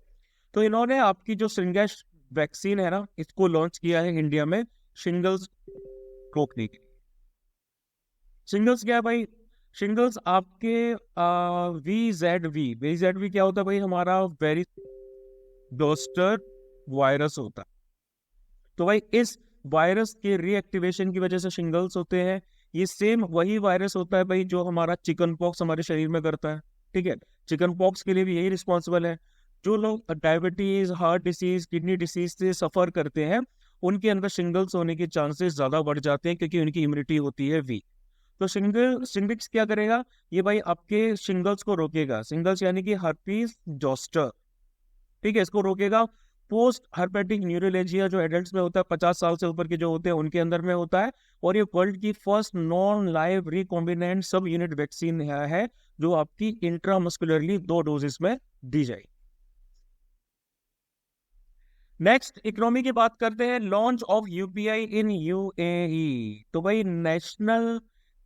तो इन्होंने आपकी जो सिंगेस्ट वैक्सीन है ना, इसको लॉन्च किया है इंडिया में शिंगल्स रोकने के लिए। शिंगल्स क्या है भाई? शिंगल्स आपके VZV क्या होता है भाई? हमारा वेरी जोस्टर वायरस होता है। तो भाई इस वायरस के रीएक्टिवेशन की वजह से शिंगल्स होते हैं। ये सेम वही वायरस होता है भाई जो हमारा चिकन पॉक्स हमारे शरीर में करता है। ठीक है, चिकन पॉक्स के लिए भी यही रिस्पॉन्सिबल है। जो लोग diabetes, heart disease, kidney disease से सफर करते हैं, उनके अंदर शिंगल्स होने के चांसेस ज्यादा बढ़ जाते हैं क्योंकि उनकी इम्यूनिटी होती है वीक। तो शिंगल्स क्या करेगा? ये भाई आपके शिंगल्स को रोकेगा। शिंगल्स यानी कि हर्पीस जोस्टर। ठीक है, इसको रोकेगा। पोस्ट हर्पेटिक न्यूरोलॉजिया जो एडल्ट्स में होता है, 50 साल से ऊपर के जो होते हैं उनके अंदर में होता है। और ये वर्ल्ड की फर्स्ट नॉन लाइव रिकॉम्बिनेंट सब यूनिट वैक्सीन है जो आपकी इंट्रामस्कुलरली 2 डोजेस में दी जाएगी। नेक्स्ट इकोनॉमी की बात करते हैं। Launch of UPI in UAE. तो भाई national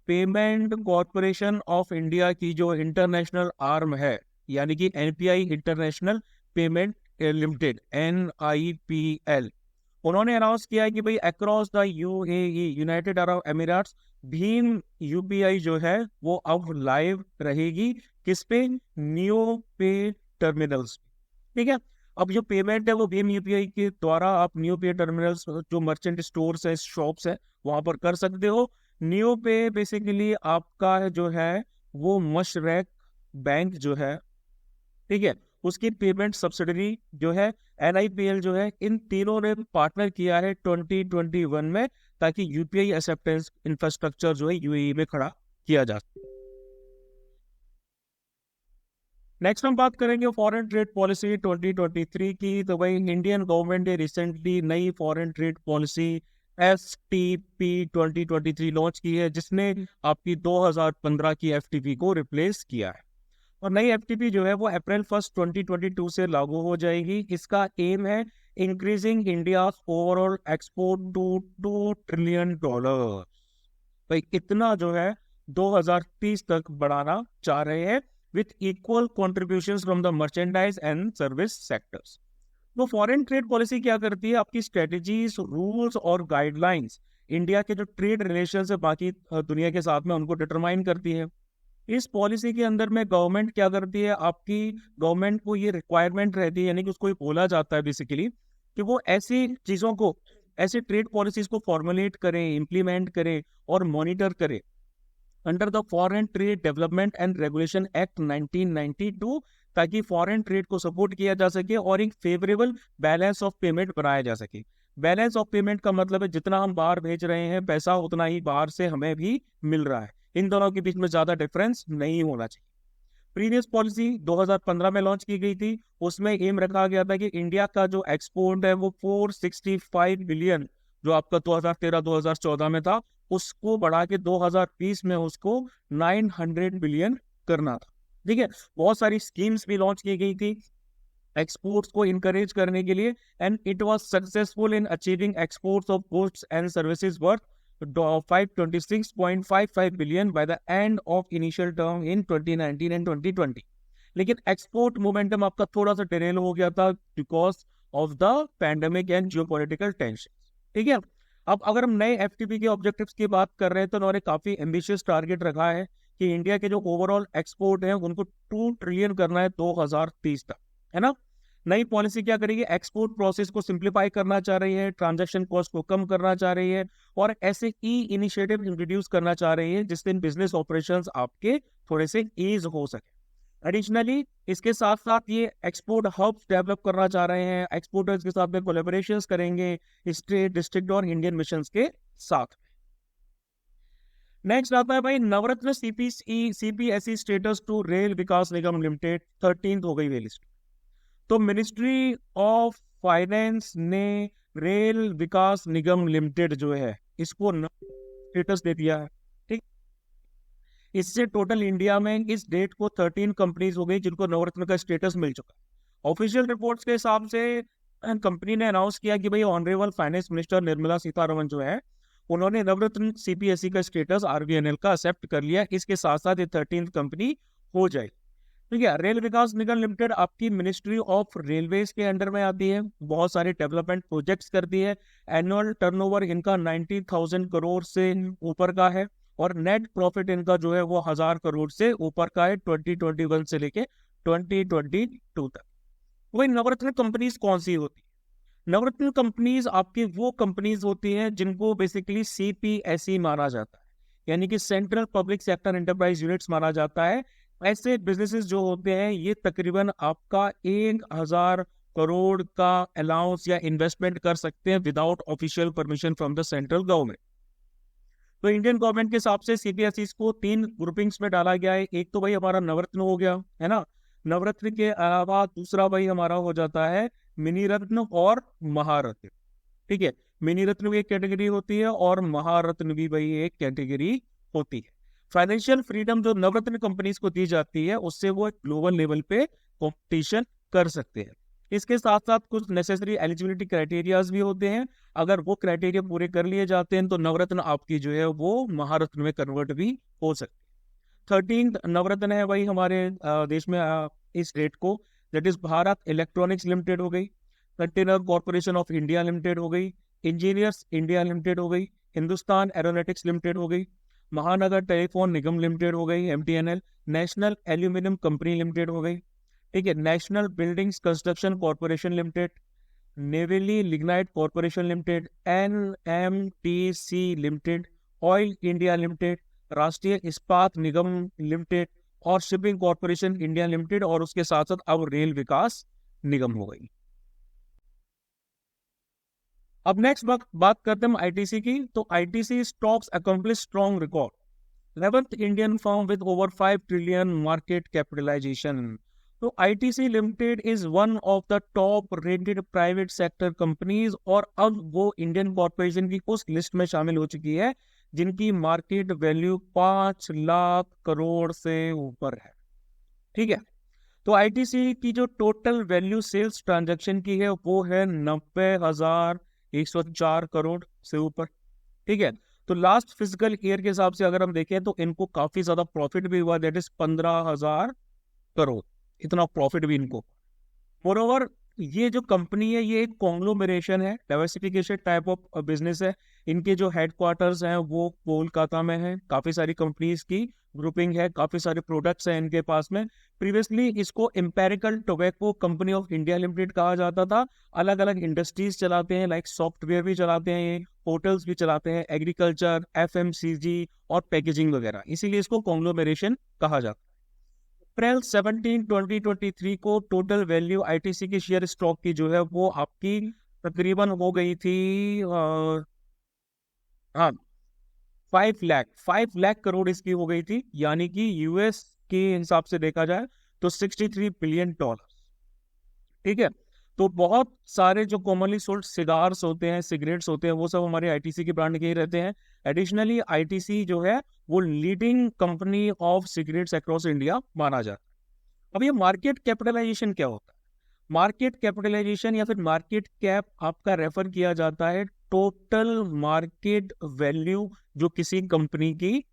payment corporation of India की जो इंटरनेशनल आर्म है, यानी कि NPI international payment limited NIPL, उन्होंने अनाउंस किया है कि भाई across the UAE United Arab Emirates Bhim UPI जो है वो अब लाइव रहेगी। किस पे? नियो पे टर्मिनल्स। ठीक है, अब जो पेमेंट है वो भीम यूपीआई के द्वारा आप नियो पे टर्मिनल्स, जो मर्चेंट स्टोर्स है, शॉप्स है, वहां पर कर सकते हो। नियो पे बेसिकली आपका जो है वो मशरेक बैंक जो है, ठीक है, उसकी पेमेंट सब्सिडरी जो है NIPL जो है, इन तीनों ने पार्टनर किया है 2021 में, ताकि यूपीआई एक्सेप्टेंस इंफ्रास्ट्रक्चर जो है यूएई में खड़ा किया जा सके। नेक्स्ट हम बात करेंगे फॉरेन ट्रेड पॉलिसी 2023 की। तो भाई इंडियन गवर्नमेंट ने रिसेंटली नई foreign trade policy FTP 2023 launch की है, जिसने आपकी 2015 की FTP को रिप्लेस किया है। और नई FTP जो है वो अप्रैल 1 2022 से लागू हो जाएगी। इसका एम है increasing India overall export to $2 trillion. भाई इतना जो है 2030 तक बढ़ाना चाह रहे हैं, with equal contributions from the merchandise and service sectors। तो फॉरेन ट्रेड पॉलिसी क्या करती है? आपकी स्ट्रेटजीज, रूल्स और गाइडलाइंस इंडिया के जो ट्रेड रिलेशन है बाकी दुनिया के साथ में उनको डिटरमाइन करती है। इस पॉलिसी के अंदर में गवर्नमेंट क्या करती है? आपकी गवर्नमेंट को ये रिक्वायरमेंट रहती है, यानी कि उसको ये बोला जाता है बेसिकली कि वो ऐसी चीजों को, ऐसी ट्रेड पॉलिसीज को फॉर्मुलेट करें, इम्प्लीमेंट करें और मॉनिटर करें under the foreign trade development and regulation act 1992, ताकि फॉरेन ट्रेड को सपोर्ट किया जा सके और एक फेवरेबल बैलेंस ऑफ पेमेंट बनाया जा सके। बैलेंस ऑफ पेमेंट का मतलब है जितना हम बाहर भेज रहे हैं पैसा, उतना ही बाहर से हमें भी मिल रहा है। इन दोनों के बीच में ज्यादा डिफरेंस नहीं होना चाहिए। प्रीवियस पॉलिसी 2015 में लॉन्च की गई थी। उसमें एम रखा गया था कि इंडिया का जो एक्सपोर्ट है वो 465 बिलियन, जो आपका 2013-2014 में था, उसको बढ़ा के 2020 में उसको 900 बिलियन करना था। ठीक है, बहुत सारी स्कीम्स भी लॉन्च की गई थी एक्सपोर्ट्स को इनकरेज करने के लिए, and it was successful in achieving exports of goods and services worth 526.55 billion by the end of initial term in 2019 and 2020। लेकिन एक्सपोर्ट मोमेंटम आपका थोड़ा सा डिरेल हो गया था because of the pandemic and geopolitical tension. ठीक है, अब अगर हम नए FTP के ऑब्जेक्टिव्स की बात कर रहे हैं तो उन्होंने काफी एम्बिशियस टारगेट रखा है कि इंडिया के जो ओवरऑल एक्सपोर्ट है उनको 2 ट्रिलियन करना है 2030 तक, है ना। नई पॉलिसी क्या करेगी? एक्सपोर्ट प्रोसेस को सिंप्लीफाई करना चाह रही है, ट्रांजैक्शन कॉस्ट को कम करना चाह रही है, और ऐसे इनिशिएटिव इंट्रोड्यूस करना चाह रही है जिससे बिजनेस ऑपरेशंस आपके थोड़े से ईज हो सके। एडिशनली इसके साथ साथ ये एक्सपोर्ट हब्स डेवलप करना चाह रहे हैं, एक्सपोर्टर्स के साथ में कोलैबोरेशंस करेंगे स्टेट, डिस्ट्रिक्ट और इंडियन मिशंस के साथ। नेक्स्ट आता है भाई Navratna CPSE status to rail Vikas Nigam limited, 13th हो गई वे लिस्ट। तो मिनिस्ट्री ऑफ फाइनेंस ने रेल विकास निगम लिमिटेड जो है इसको स्टेटस दे दिया है। ठीक, इससे टोटल इंडिया में इस डेट को 13 कंपनीज हो गई जिनको नवरत्न का स्टेटस मिल चुका है। ऑफिशियल रिपोर्ट्स के हिसाब से कंपनी ने अनाउंस किया कि भाई honourable finance minister Nirmala Sitharaman जो है उन्होंने नवरत्न सीपीएसई का स्टेटस आरवीएनएल का एक्सेप्ट कर लिया। इसके साथ साथ ये 13th कंपनी हो जाएगी। ठीक है, रेल विकास निगम लिमिटेड आपकी मिनिस्ट्री ऑफ रेलवेज के अंडर में आती है, बहुत सारे डेवलपमेंट प्रोजेक्ट्स करती है। एनुअल टर्नओवर इनका 90,000 करोड़ से ऊपर का है और नेट प्रॉफिट इनका जो है वो 1000 करोड़ से ऊपर का है 2021 से लेके 2022 तक। वही नवरत्न कंपनीज कौन सी होती है? नवरत्न कंपनीज आपकी वो कंपनीज होती हैं जिनको बेसिकली सीपीएसई माना जाता है, यानी कि central public sector enterprise units माना जाता है। ऐसे बिजनेसेस जो होते हैं ये तकरीबन आपका 1000 करोड़ का अलाउंस या इन्वेस्टमेंट कर सकते हैं without official permission from the central government. तो इंडियन गवर्नमेंट के हिसाब से सीपीएसई को 3 ग्रुपिंग्स में डाला गया है। एक तो भाई हमारा नवरत्न हो गया है ना, नवरत्न के अलावा दूसरा भाई हमारा हो जाता है मिनी रत्न और महारत्न। ठीक है, मिनी रत्न भी एक कैटेगरी होती है और महारत्न भी भाई एक कैटेगरी होती है। फाइनेंशियल फ्रीडम जो नवरत्न कंपनीज को दी जाती है उससे वो ग्लोबल लेवल पे कंपटीशन कर सकते हैं। इसके साथ साथ कुछ नेसेसरी एलिजिबिलिटी क्राइटेरियाज भी होते हैं, अगर वो क्राइटेरिया पूरे कर लिए जाते हैं तो नवरत्न आपकी जो है वो महारत्न में कन्वर्ट भी हो सकती है। 13th नवरत्न है भाई हमारे देश में इस डेट को, that is Bharat electronics limited हो गई, container corporation of India limited हो गई, इंजीनियर्स इंडिया लिमिटेड हो गई, हिंदुस्तान एरोनॉटिक्स लिमिटेड हो गई, महानगर टेलीफोन निगम लिमिटेड हो गई MTNL, national aluminium company limited हो गई। ठीक है, national buildings construction corporation limited, Neyveli lignite corporation limited, NMTC limited, oil India limited, राष्ट्रीय इस्पात निगम लिमिटेड और शिपिंग कॉर्पोरेशन इंडिया लिमिटेड, और उसके साथ साथ अब रेल विकास निगम हो गई। अब नेक्स्ट बात करते हैं आईटीसी की। तो ITC stocks accomplish strong record, 11th Indian firm with over 5 trillion market capitalisation. तो ITC limited is one of the top rated private sector companies और अब वो इंडियन कॉर्पोरेशन की उस लिस्ट में शामिल हो चुकी है जिनकी मार्केट वैल्यू 5 लाख करोड़ से ऊपर है। ठीक है, तो आईटीसी की जो टोटल वैल्यू सेल्स ट्रांजैक्शन की है वो है 90,104 करोड़ से ऊपर। ठीक है, तो लास्ट फिजिकल ईयर के हिसाब से अगर हम देखें तो इनको काफी ज्यादा प्रॉफिट भी हुआ, दैट इज 15,000 करोड़, इतना प्रॉफिट भी इनको। मोरओवर ये जो कंपनी है ये एक कॉन्ग्लोमरेशन है, डाइवर्सिफिकेशन टाइप ऑफ बिजनेस है। इनके जो हेडक्वार्टर्स हैं वो कोलकाता में है, काफी सारी कंपनीज की ग्रुपिंग है, काफी सारे प्रोडक्ट्स हैं इनके पास में। प्रीवियसली इसको empirical tobacco company of India limited कहा जाता था। अलग अलग इंडस्ट्रीज चलाते हैं, लाइक सॉफ्टवेयर भी चलाते हैं, ये होटल्स भी चलाते हैं, एग्रीकल्चर, एफएमसीजी और पैकेजिंग वगैरह, इसीलिए इसको कॉन्ग्लोमरेशन कहा जाता है। अप्रैल 17, 2023 को टोटल वैल्यू आईटीसी की शेयर स्टॉक की जो है वो आपकी तकरीबन हो गई थी हाँ 5 लाख करोड़ इसकी हो गई थी, यानी कि यूएस के हिसाब से देखा जाए तो 63 बिलियन डॉलर। ठीक है, तो बहुत सारे जो कॉमनली सोल्ड सिगार्स होते हैं, सिगरेट्स होते हैं, वो सब हमारे आईटीसी के ब्रांड के ही रहते हैं। एडिशनली आईटीसी जो है वो leading company of cigarettes across India माना जाता है। अब ये मार्केट कैपिटलाइजेशन क्या होता है? मार्केट कैपिटलाइजेशन या फिर मार्केट कैप आपका रेफर किया जाता है टोटल मार्केट वैल्यू जो किसी कंपनी की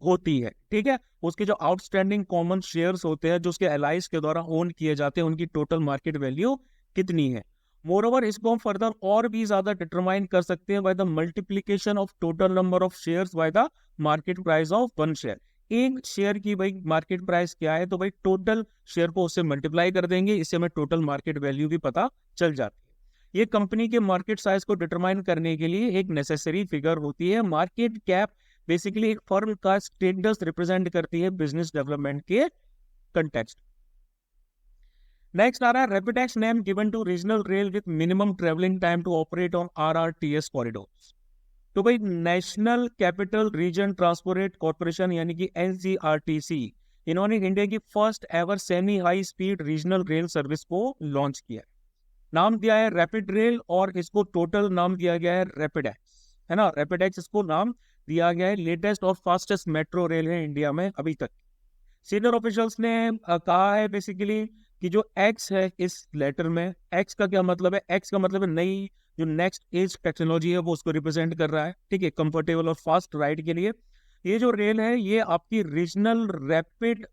होती है। ठीक है, उसके जो आउटस्टैंडिंग कॉमन शेयर्स होते हैं जो उसके एलाइज के द्वारा ओन किए जाते हैं उनकी टोटल मार्केट वैल्यू कितनी है। मोरओवर इसको हम फर्दर और भी ज्यादा डिटरमाइन कर सकते हैं by the multiplication of total number of shares by the market price of one share. एक शेयर की भाई मार्केट प्राइस क्या है तो भाई टोटल शेयर को उससे मल्टीप्लाई कर देंगे, इससे हमें टोटल मार्केट वैल्यू भी पता चल जाती है। ये कंपनी के मार्केट साइज को डिटरमाइन करने के लिए एक नेसेसरी फिगर होती है। मार्केट कैप बेसिकली एक फर्म का स्टेटस रिप्रेजेंट करती है बिजनेस डेवलपमेंट के कंटेक्स्ट। नेक्स्ट आ रहा है RAPIDX name given to regional rail with minimum travelling time to operate on RRTS corridors. तो भाई national capital region transport corporation यानी कि NCRTC, इन्होंने इंडिया की first ever semi high speed regional rail service को लॉन्च किया है। नाम दिया है रैपिड रेल, और इसको टोटल नाम दिया गया है रैपिड एक्स, है ना, रैपिड एक्स इसको नाम दिया गया है। लेटेस्ट और फास्टेस्ट मेट्रो रेल है इंडिया में अभी तक। सीनियर ऑफिशियल्स ने कहा है बेसिकली कि जो एक्स है इस लेटर में, एक्स का क्या मतलब है, एक्स का मतलब है नई जो नेक्स्ट एज टेक्नोलॉजी है वो उसको रिप्रेजेंट कर रहा है, ठीक है, कंफर्टेबल और फास्ट राइड के लिए। ये जो रेल है ये आपकी रीजनल रैपिड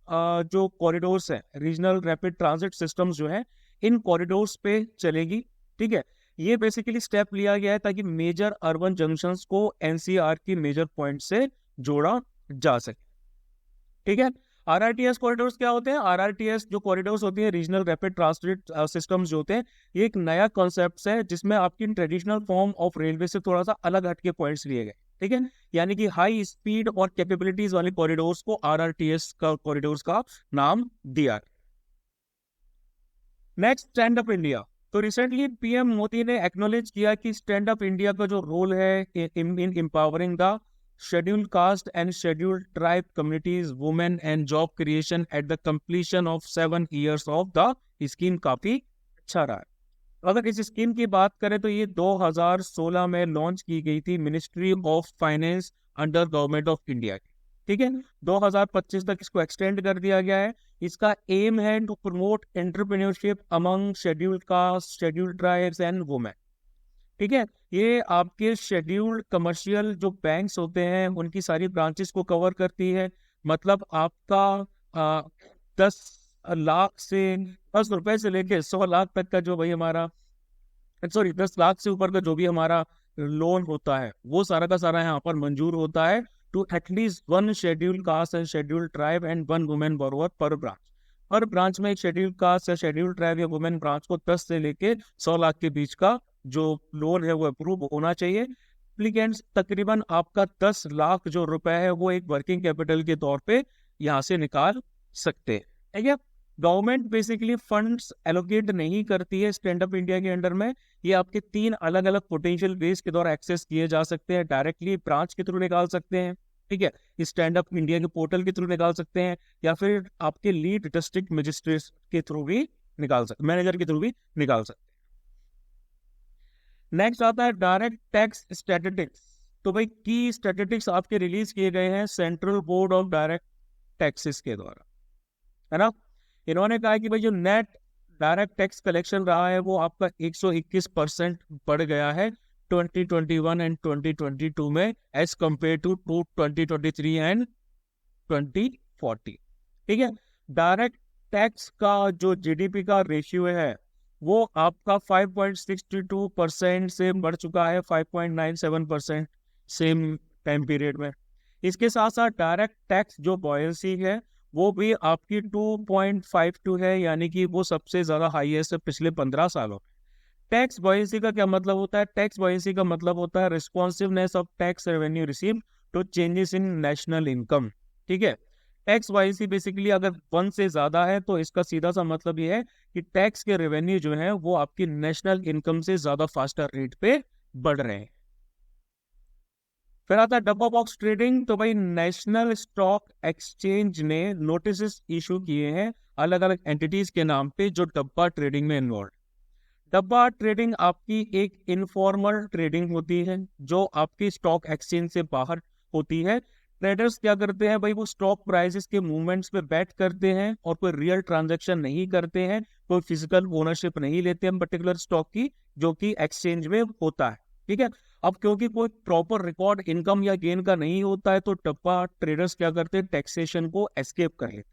जो कॉरिडोर्स है, रीजनल रैपिड ट्रांजिट सिस्टम्स जो है, इन कॉरिडोर्स पे चलेगी, ठीक है। ये बेसिकली स्टेप लिया गया है ताकि मेजर अर्बन जंक्शंस को एनसीआर की मेजर पॉइंट से जोड़ा जा सके, ठीक है। आरआरटीएस कॉरिडोर्स क्या होते हैं? आरआरटीएस जो कॉरिडोर्स होती है, रीजनल रैपिड ट्रांजिट सिस्टम्स जो होते हैं, ये एक नया कॉन्सेप्ट है जिसमें आपकी ट्रेडिशनल फॉर्म ऑफ रेलवे से थोड़ा सा अलग हटके पॉइंट्स लिए गए, ठीक है। यानी कि हाई स्पीड और कैपेबिलिटीज वाले कॉरिडोर्स को आरआरटीएस का कॉरिडोर्स का नाम दिया। Next, stand up India. तो रिसेंटली पीएम मोदी ने एक्नॉलेज किया कि स्टैंड अप इंडिया का जो रोल है in empowering the scheduled caste and scheduled tribe communities, women and job creation at the completion of 7 years of the scheme काफी अच्छा रहा है। अगर इस स्कीम की बात करें तो ये 2016 में लॉन्च की गई थी ministry of finance under government of India की, ठीक है। 2025 तक इसको एक्सटेंड कर दिया गया है। इसका एम है to promote entrepreneurship among scheduled caste, scheduled tribes and women, ठीक है। ये आपके शेड्यूल्ड कमर्शियल जो बैंक्स होते हैं उनकी सारी ब्रांचेस को कवर करती है। मतलब आपका 10 लाख से 10 रुपए से लेके 100 लाख तक का जो भाई हमारा 10 लाख से ऊपर का जो भी हमारा लोन होता है वो सारा का सारा यहाँ पर मंजूर होता है to at least 1 scheduled caste and scheduled tribe and 1 women borrower per branch. हर ब्रांच में एक शेड्यूल्ड कास्ट या शेड्यूल्ड ट्राइब या वुमेन ब्रांच को 10 से लेके 100 लाख के बीच का जो लोन है वो अप्रूव होना चाहिए। एप्लीकेंट्स तकरीबन आपका 10 लाख जो रुपए है वो एक वर्किंग कैपिटल के तौर पे यहाँ से निकाल सकते हैं, ठीक है। गवर्नमेंट बेसिकली फंड्स एलोकेट नहीं करती है स्टैंड अप इंडिया के अंडर में। ये आपके 3 अलग अलग पोटेंशियल बेस के द्वारा एक्सेस किए जा सकते हैं। डायरेक्टली ब्रांच के थ्रू निकाल सकते हैं, ठीक है, स्टैंड अप इंडिया के पोर्टल के थ्रू निकाल सकते हैं, या फिर आपके लीड डिस्ट्रिक्ट मजिस्ट्रेट के थ्रू भी निकाल सकते, मैनेजर के थ्रू भी निकाल सकते हैं। नेक्स्ट आता है डायरेक्ट टैक्स स्टैटिस्टिक्स। तो भाई की स्टैटिस्टिक्स आपके रिलीज किए गए हैं central board of direct taxes के द्वारा, है ना। इन्होंने कहा कि भाई जो नेट डायरेक्ट टैक्स कलेक्शन रहा है वो आपका 121% बढ़ गया है 2021 एंड 2022 में एज कंपेयर टू 2023 एंड 2040, ठीक है। डायरेक्ट टैक्स का जो जीडीपी का रेशियो है वो आपका 5.62% से बढ़ चुका है 5.97% सेम टाइम पीरियड में। इसके साथ साथ डायरेक्ट टैक्स जो बॉयंसी है वो भी आपकी 2.52 है, यानी कि वो सबसे ज्यादा हाईएस्ट है पिछले 15 सालों में। टैक्स बॉयंसी का क्या मतलब होता है? टैक्स बॉयंसी का मतलब होता है responsiveness of tax revenue received to changes in national income, ठीक है। टैक्स वाइसी बेसिकली अगर 1 से ज्यादा है तो इसका सीधा सा मतलब ये है कि टैक्स के रेवेन्यू जो है वो आपकी नेशनल इनकम से ज्यादा फास्टर रेट पे बढ़ रहे हैं। फिर आता है डब्बा बॉक्स ट्रेडिंग। तो भाई नेशनल स्टॉक एक्सचेंज ने नोटिस इशू किए हैं अलग अलग एंटिटीज के नाम पे जो डब्बा ट्रेडिंग में इन्वॉल्व। डब्बा ट्रेडिंग आपकी एक इनफॉर्मल ट्रेडिंग होती है जो आपकी स्टॉक एक्सचेंज से बाहर होती है। ट्रेडर्स क्या करते हैं भाई, वो स्टॉक प्राइसेस के मूवमेंट्स पे बैट करते हैं और कोई रियल ट्रांजैक्शन नहीं करते हैं, कोई फिजिकल ओनरशिप नहीं लेते हैं पर्टिकुलर स्टॉक की जो कि एक्सचेंज में होता है, ठीक है। अब क्योंकि कोई प्रॉपर रिकॉर्ड इनकम या गेन का नहीं होता है तो डब्बा ट्रेडर्स क्या करते हैं, टैक्सेशन को एस्केप कर लेते हैं।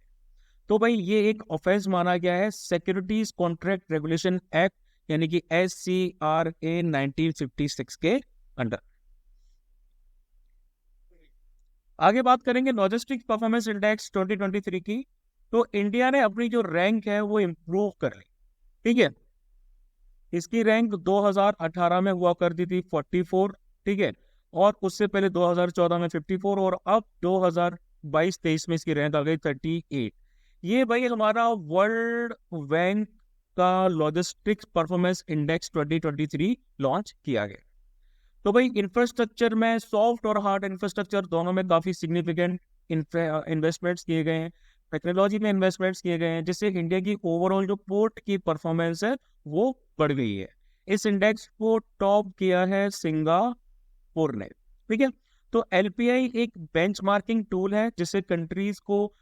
तो भाई ये एक ऑफेंस माना गया है सिक्योरिटीज कॉन्ट्रैक्ट रेगुलेशन एक्ट यानी कि SCRA 1956 के अंडर। आगे बात करेंगे लॉजिस्टिक्स परफॉर्मेंस इंडेक्स 2023 की। तो इंडिया ने अपनी जो रैंक है वो इम्प्रूव कर ली, ठीक है। इसकी रैंक 2018 में हुआ करती थी 44, ठीक है, और उससे पहले 2014 में 54 और अब 2022-23 में इसकी रैंक आ गई 38। ये भाई हमारा वर्ल्ड बैंक का लॉजिस्टिक्स परफॉर्मेंस इंडेक्स 2023 लॉन्च किया गया। तो भाई इंफ्रास्ट्रक्चर में सॉफ्ट और हार्ड इंफ्रास्ट्रक्चर दोनों में काफी सिग्निफिकेंट इन्वेस्टमेंट्स किए गए हैं, टेक्नोलॉजी में इन्वेस्टमेंट्स किए गए हैं, जिससे इंडिया की ओवरऑल जो पोर्ट की परफॉर्मेंस है वो बढ़ गई है। इस इंडेक्स को टॉप किया है सिंगापुर ने। ठीक है, तो एलपीआई एक बेंचमार्किंग टूल है जिससे कंट्रीज को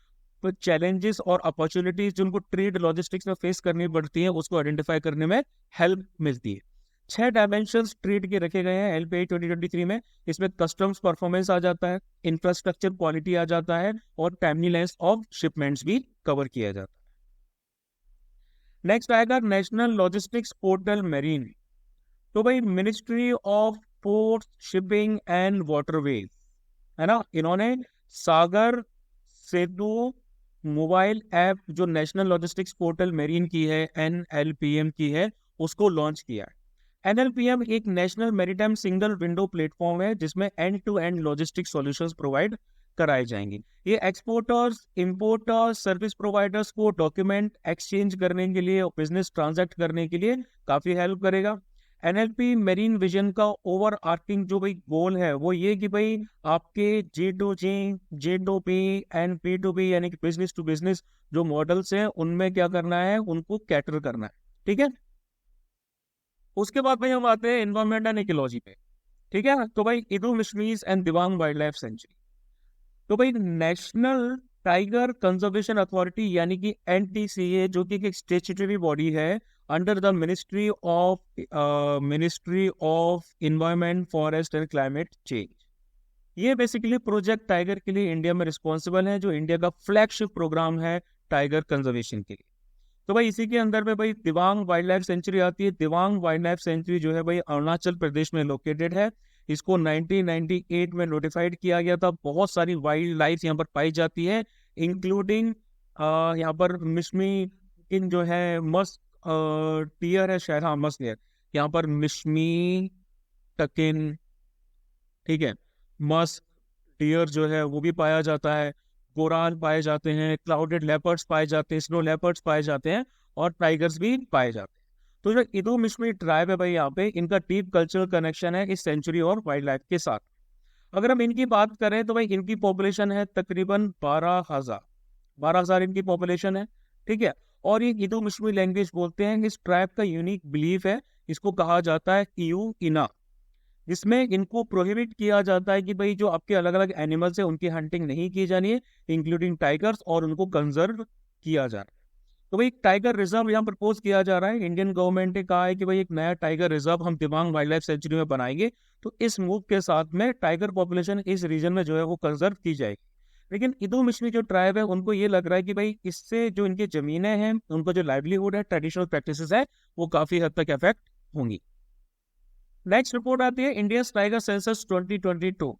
चैलेंजेस और अपॉर्चुनिटीज जो उनको ट्रेड लॉजिस्टिक्स में फेस करनी पड़ती है उसको आइडेंटिफाई करने में हेल्प मिलती है। 6 डायमेंशंस ट्रेड के रखे गए हैं एलपीआई 2023 में। इसमें कस्टम्स परफॉर्मेंस आ जाता है, इंफ्रास्ट्रक्चर क्वालिटी आ जाता है, और टाइमलीनेस ऑफ शिपमेंट्स भी कवर किया जाता है। नेक्स्ट आएगा नेशनल लॉजिस्टिक्स पोर्टल मेरीन। तो भाई ministry of port shipping and waterways है ना, इन्होंने सागर सेतु मोबाइल ऐप जो नेशनल लॉजिस्टिक्स पोर्टल मेरीन की है, एनएलपीएम की है, उसको लॉन्च किया है। एनएलपीएम एक national maritime single window platform है जिसमें end to end logistic solutions provide कराए जाएंगे। ये एक्सपोर्टर्स, इंपोर्टर्स, सर्विस प्रोवाइडर्स को डॉक्यूमेंट एक्सचेंज करने के लिए और बिजनेस ट्रांजैक्ट करने के लिए काफी हेल्प करेगा। एनएलपी मेरीन विजन का ओवर आर्किंग जो भाई गोल है वो ये कि भाई आपके G2G, G2P एंड P2P यानी कि बिजनेस टू बिजनेस जो मॉडल्स हैं उनमें क्या करना है, उनको कैटर करना है। ठीक है, उसके बाद भाई हम आते हैं एनवायरमेंट एंड इकोलॉजी पे। ठीक है, तो भाई Idu Mishmis and Dibang wild life sanctuary. तो भाई नेशनल टाइगर कंजर्वेशन अथॉरिटी यानी कि एनटीसीए जो कि एक स्टेचुटरी बॉडी है under the ministry of environment, forest and climate change. ये बेसिकली प्रोजेक्ट टाइगर के लिए इंडिया में रिस्पॉन्सिबल है, जो इंडिया का फ्लैगशिप प्रोग्राम है टाइगर कंजर्वेशन के लिए। तो भाई इसी के अंदर में भाई दिबांग वाइल्ड लाइफ सेंचुरी आती है। दिबांग वाइल्ड लाइफ सेंचुरी जो है भाई अरुणाचल प्रदेश में लोकेटेड है। इसको 1998 में नोटिफाइड किया गया था। बहुत सारी वाइल्ड लाइफ यहाँ पर पाई जाती है, इंक्लूडिंग यहाँ पर मिश्मी इन जो है मस्क टियर है शायद, हाँ मस्क टियर, यहाँ पर मिश्मी टकिन, ठीक है, मस्क डियर जो है वो भी पाया जाता है, गोरान पाए जाते हैं, क्लाउडेड लेपर्ड्स पाए जाते हैं, स्नो लेपर्ड्स पाए जाते हैं, और टाइगर्स भी पाए जाते हैं। तो जो इदू मिश्मी ट्राइब है भाई यहाँ पे, इनका डीप कल्चरल कनेक्शन है इस सेंचुरी और वाइल्ड लाइफ के साथ। अगर हम इनकी बात करें तो भाई इनकी पॉपुलेशन है तकरीबन 12,000 इनकी पॉपुलेशन है। ठीक है, और ये इदू मिश्मी लैंग्वेज बोलते हैं। इस ट्राइब का यूनिक बिलीफ है, इसको कहा जाता है इयू इना, जिसमें इनको प्रोहिबिट किया जाता है कि भाई जो आपके अलग अलग एनिमल्स है उनकी हंटिंग नहीं की जानी है, इंक्लूडिंग टाइगर्स, और उनको कंजर्व किया जा रहा है। तो भाई टाइगर रिजर्व यहाँ प्रपोज किया जा रहा है। इंडियन गवर्नमेंट ने कहा है कि भाई एक नया टाइगर रिजर्व हम दिबांग वाइल्ड लाइफ सेंचुरी में बनाएंगे। तो इस मूव के साथ में टाइगर पॉपुलेशन इस रीजन में जो है वो कंजर्व की जाएगी। लेकिन इदू मिश्मी जो ट्राइब है उनको ये लग रहा है कि भाई इससे जो इनकी जमीनें हैं, उनका जो लाइवलीहुड है, ट्रेडिशनल प्रैक्टिसेस है, वो काफी हद तक इफेक्ट होंगी। नेक्स्ट रिपोर्ट आती है इंडिया टाइगर सेंसस 2022।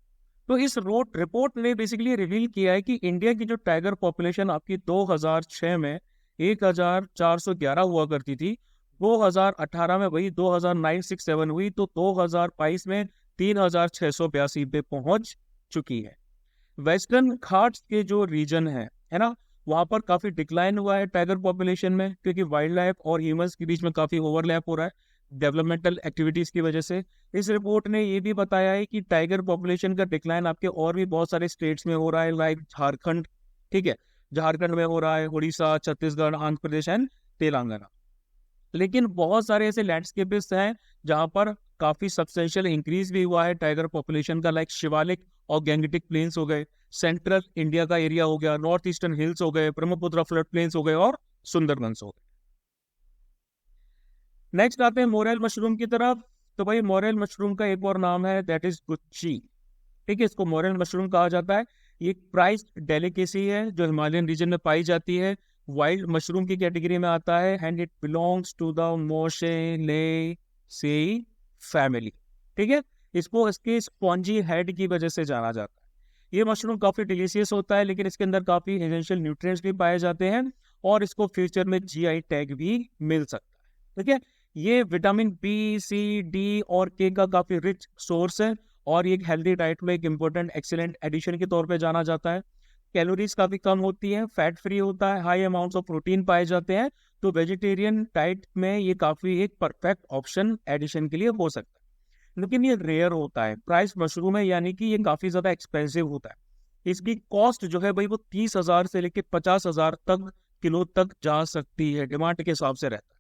तो इस रिपोर्ट ने बेसिकली रिवील किया है कि इंडिया की जो टाइगर पॉपुलेशन आपकी 2006 में 1411 हुआ करती थी, 2018 में वही 2967 हुई, तो 2022 में 3682 पे पहुंच चुकी है। वेस्टर्न घाट्स के जो रीजन है ना, वहां पर काफी डिक्लाइन हुआ है टाइगर पॉपुलेशन में, क्योंकि वाइल्ड लाइफ और ह्यूमंस के बीच में काफी ओवरलैप हो रहा है डेवलपमेंटल एक्टिविटीज की वजह से। इस रिपोर्ट ने ये भी बताया है कि टाइगर पॉपुलेशन का डिक्लाइन आपके और भी बहुत सारे स्टेट्स में हो रहा है, लाइक झारखंड। ठीक है, झारखंड में हो रहा है, उड़ीसा, छत्तीसगढ़, आंध्र प्रदेश एंड तेलंगाना। लेकिन बहुत सारे ऐसे लैंडस्केप्स हैं जहां पर काफी सब्सटेंशियल इंक्रीज भी हुआ है टाइगर पॉपुलेशन का, लाइक शिवालिक और गैंगटिक प्लेन्स हो गए, सेंट्रल इंडिया का एरिया हो गया, नॉर्थ ईस्टर्न हिल्स हो गए, ब्रह्मपुत्र फ्लड प्लेन्स हो गए, और सुंदरबंस हो गए। नेक्स्ट आते हैं मोरेल मशरूम की तरफ। तो भाई मोरेल मशरूम का एक और नाम है, दैट इज गुच्ची। ठीक है, इसको मोरेल मशरूम कहा जाता है। ये एक प्राइस डेलिकेसी है जो हिमालयन रीजन में पाई जाती है, वाइल्ड मशरूम की कैटेगरी में आता है, and it belongs to the मोशेलेसी फैमिली। ठीक है, इसको इसके स्पॉन्जी हेड की वजह से जाना जाता है। ये मशरूम काफी डिलीशियस होता है, लेकिन इसके अंदर काफी एसेंशियल न्यूट्रिएंट्स भी पाए जाते हैं, और इसको फ्यूचर में जीआई टैग भी मिल सकता है। ठीक है, ये विटामिन बी, सी, डी और के का काफी रिच सोर्स है, और ये एक हेल्दी डाइट में एक इंपॉर्टेंट एक्सीलेंट एडिशन के तौर पे जाना जाता है। कैलोरीज काफी कम होती है, फैट फ्री होता है, हाई अमाउंट्स ऑफ प्रोटीन पाए जाते हैं, तो वेजिटेरियन डाइट में ये काफी एक परफेक्ट ऑप्शन एडिशन के लिए हो सकता है। लेकिन ये रेयर होता है। प्राइस मशरूम है, यानी कि ये काफी ज्यादा एक्सपेंसिव होता है। इसकी कॉस्ट जो है भाई वो 30,000 से लेकर 50,000 तक किलो तक जा सकती है, डिमांड के हिसाब से रहता है।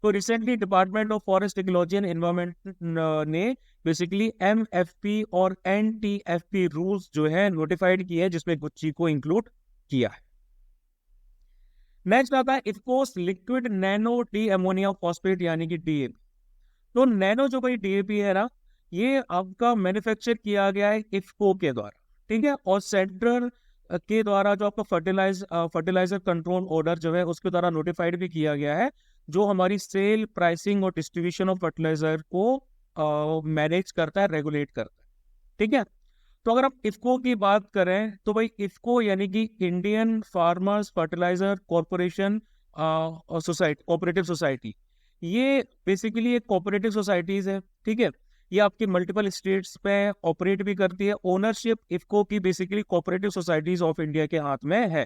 तो recently department of forest ecology and environment ने बेसिकली MFP और NTFP रूल्स जो है नोटिफाइड किए हैं, जिसमें गुच्ची को इंक्लूड किया है। नेक्स्ट आता है IFFCO's liquid nano di ammonia phosphate यानी कि DAP। तो नैनो जो भाई DAP है ना, ये आपका मैन्युफैक्चर किया गया है इफको के द्वारा, ठीक है, और सेंट्रल के द्वारा जो आपका फर्टिलाइजर कंट्रोल ऑर्डर जो है उसके द्वारा नोटिफाइड भी किया गया है, जो हमारी सेल, प्राइसिंग और डिस्ट्रीब्यूशन ऑफ फर्टिलाइजर को मैनेज करता है, रेगुलेट करता है, ठीक है। तो अगर आप इफको की बात करें तो भाई इफको यानी कि Indian farmers fertiliser corporation society, cooperative society, ये बेसिकली एक कोऑपरेटिव सोसाइटीज है, ठीक है। ये आपकी मल्टीपल स्टेट्स पे ऑपरेट भी करती है। ओनरशिप इफको की basically cooperative societies of India के हाथ में है।